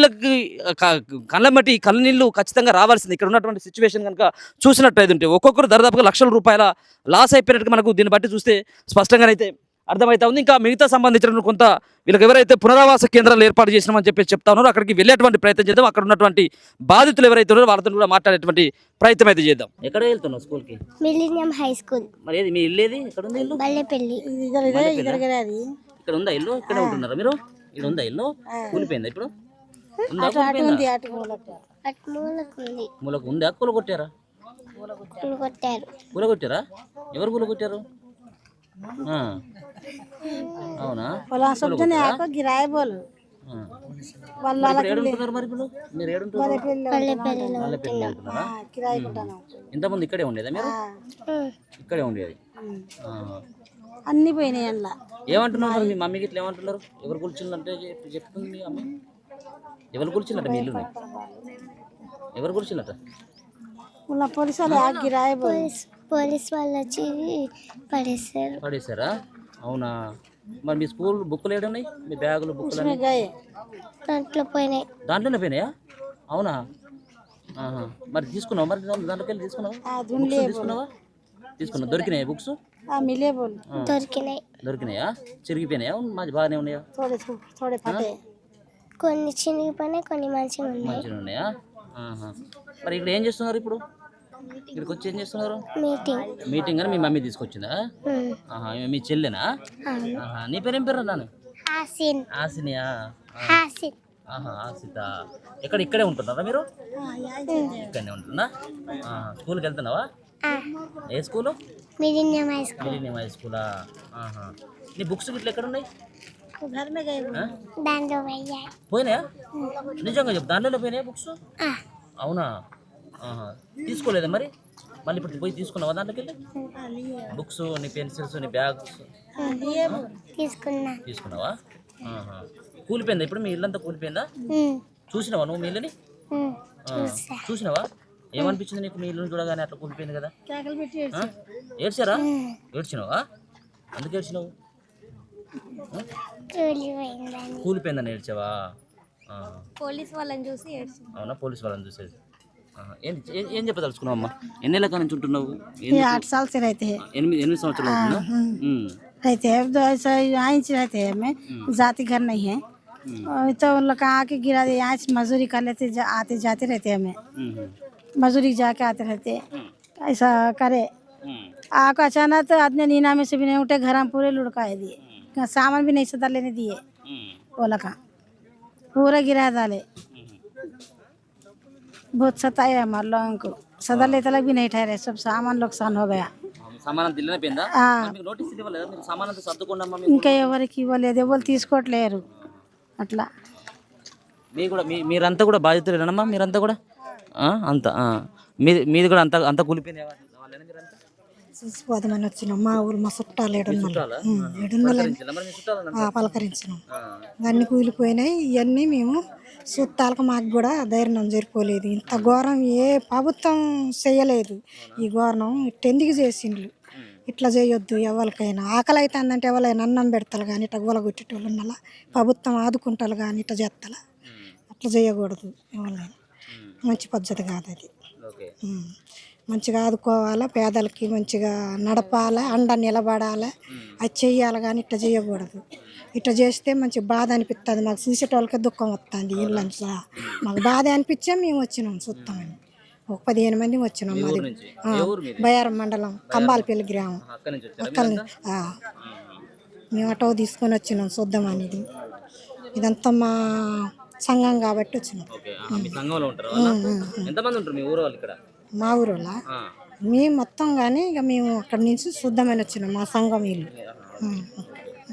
నీళ్ళు ఖచ్చితంగా రావాల్సింది. ఇక్కడ ఉన్నటువంటి సిచ్యువేషన్ కనుక చూసినట్లయితే ఒక్కొక్కరు దాదాపుగా లక్షల రూపాయల లాస్ అయిపోయినట్టుగా మనకు దీన్ని బట్టి చూస్తే స్పష్టంగానైతే అర్థమవుతా ఉంది. ఇంకా మిగతా సంబంధించిన కొంత వీళ్ళకి ఎవరైతే పునరావాస కేంద్రాలు ఏర్పాటు చేసినామని చెప్పి చెప్తా ఉన్నారో అక్కడికి వెళ్ళేటువంటి ప్రయత్నం చేద్దాం. అక్కడ ఉన్నటువంటి బాధితులు ఎవరైతే ఉన్నారో వాళ్ళతో కూడా మాట్లాడేటువంటి ప్రయత్నం అయితే చేద్దాం. ఎక్కడ వెళ్తున్నావు స్కూల్కి? Millennium high school. మరి ఏది మీ ఇల్లు ఏది? ఎక్కడ ఉంది ఇల్లు? బల్లెపల్లి. ఇక్కడ ఉందా ఇల్లు? ఇక్కడ ఉంటున్నారా మీరు? ఇక్కడ ఉందా ఇల్లు? కూలిపోయిందా ఇప్పుడు? మూలకు ఉందా? కూలగొట్టారా? కూలగొట్టారా? ఎవరు కూలగొట్టారు? అవునా? ఇంతకుముందు ఇక్కడే ఉండేదా మీరు? ఇక్కడే ఉండేది. అన్ని పోయినాయి అందులో. ఏమంటున్నారు మీ మమ్మీకి? ఇట్లా ఏమంటున్నారు? ఎవరు కూర్చుందంటే చెప్తుంది మీ అమ్మ. ఎవరు కూర్చున్నట్ట మీ ఇల్లు? ఎవరు కూర్చున్నట్ట? పోలీస్ వాళ్ళు వచ్చి పడేసారా? అవునా? మరి మీ స్కూల్ బుక్కులు ఏడున్నాయి? మీ బ్యాగులు బుక్కులు దాంట్లో పోయినాయి. దాంట్లోనే పోయినాయా? అవునా? మరి తీసుకున్నావు? మరి దాంట్లోకి వెళ్ళి తీసుకున్నావా? దొరికినాయా బుక్స్? దొరికినాయా? చిరిగిపోయినాయా? మాది బాగానే ఉన్నాయా? కొన్ని చినిగిపోయినాయి, కొన్ని మంచిగా ఉన్నాయా? మరి ఇక్కడ ఏం చేస్తున్నారు ఇప్పుడు? ఇక్కడికి వచ్చి ఏం చేస్తున్నారు? మీటింగ్ అని మీ మమ్మీ తీసుకొచ్చిందా? మీ చెల్లెనా? నీ పేరేం పేరు? నాన్న ఆసినియా? ఆసిత. ఇక్కడే ఉంటున్నారా మీరు? ఇక్కడనే ఉంటున్నా. స్కూల్కి వెళ్తున్నావా? ఏ స్కూలు? మిలీనియం హై స్కూలా? నీ బుక్స్ ఇట్లా ఎక్కడ ఉన్నాయి? పోయినాయా? నిజంగా చెప్పు, దాంట్లో పోయినాయా బుక్స్? అవునా? తీసుకోలేదా మరి? మళ్ళీ ఇప్పుడు పోయి తీసుకున్నావా దాంట్లోకి వెళ్ళి? బుక్స్, నీ పెన్సిల్స్, నీ బ్యాగ్స్ తీసుకున్నావా? కూలిపోయిందా ఇప్పుడు? మీ ఇల్లంతా కూలిపోయిందా? చూసినావా నువ్వు మీ ఇల్లుని? చూసినావా? ఏమనిపించింది నీకు మీ ఇల్లుని చూడగానే? అట్లా కూలిపోయింది కదా. ఏడ్చారా? ఏడ్చినావా? అందుకు ఏడ్చినావు? కూలిపోయిందని ఏడ్చావా? పోలీస్ వాళ్ళని చూసి అవునా? పోలీస్ వాళ్ళని చూసేది. ఏం చెప్పదలుచుకున్నావు అమ్మా? ఎన్ని ఏళ్ళ నుంచి ఉంటున్నావు? 8 साल से रहते हैं 8 సంవత్సరాలు అవుతుందా? रहते हैं यहाँ से रहते हैं हमें जाति घर नहीं है तो उन लोग आके गिरा दे यहाँ से मजदूरी कर लेते आते जाते रहते हैं हमें मजदूरी जाके आते रहते ऐसा करे आको अचानक तो आदमी नीना में से भी नहीं उठे घर में पूरे लुढ़काए दिए सामान भी नहीं सदा लेने दिए वो लगा पूरा गिरा डाले बहुत सताए हमारे लोगों को सदा लेते लग भी नहीं ठहरे सब सामान नुकसान हो गया సామాన్ దిల్లనపోయిందా? మీకు నోటీస్ ఇవ్వలేదా? మీరు సామాన్ అంతా సర్దుకోండమ్మా. ఇంకా ఎవరికి ఇవ్వలేదు ఎవరు తీసుకోవట్లేరు అట్లా. మీరంతా కూడా బాధితులేనమ్మా? మీరంతా కూడా అంతా మీది కూడా అంతా కూలిపోయింది చూసిపోదామని వచ్చినాం మా ఊరు మా చుట్టాలు పలకరించినాం అన్ని కూలిపోయినాయి ఇవన్నీ మేము చుట్టాలకు మాకు కూడా ధైర్యం జరిపోలేదు ఇంత ఘోరం ఏ ప్రభుత్వం చేయలేదు ఈ ఘోరం ఇట్టెందుకు చేసిండ్రు ఇట్లా చేయొద్దు ఎవరికైనా ఆకలి అయితే అందంటే ఎవరైనా అన్నం పెడతారు కానీ ఇట్లా గొలగొట్టేటోళ్ళు ఉన్నలా ప్రభుత్వం ఆదుకుంటారు కానీ ఇట్లా చేస్తారా అట్లా చేయకూడదు ఎవరైనా మంచి పద్ధతి కాదు అది మంచిగా ఆదుకోవాలి పేదలకి మంచిగా నడపాలి అండ నిలబడాలి అది చెయ్యాలి కానీ ఇట్లా చేయకూడదు ఇట్లా చేస్తే మంచి బాధ అనిపిస్తుంది మాకు చూసేటోళ్ళకి దుఃఖం వస్తుంది ఇళ్ళంతా మాకు బాధ అనిపించే మేము వచ్చినాం చూస్తామని ఒక 15 మంది వచ్చినాం మాది బయారం మండలం కంబాలపల్లి గ్రామం అక్కడ మేము ఆటో తీసుకొని వచ్చినాం చూద్దామనేది ఇదంతా మా సంఘం కాబట్టి వచ్చినాం మా ఊరోళ్ళ మేము మొత్తం కానీ ఇక మేము అక్కడి నుంచి చూద్దామని వచ్చినాం మా సంఘం వీళ్ళు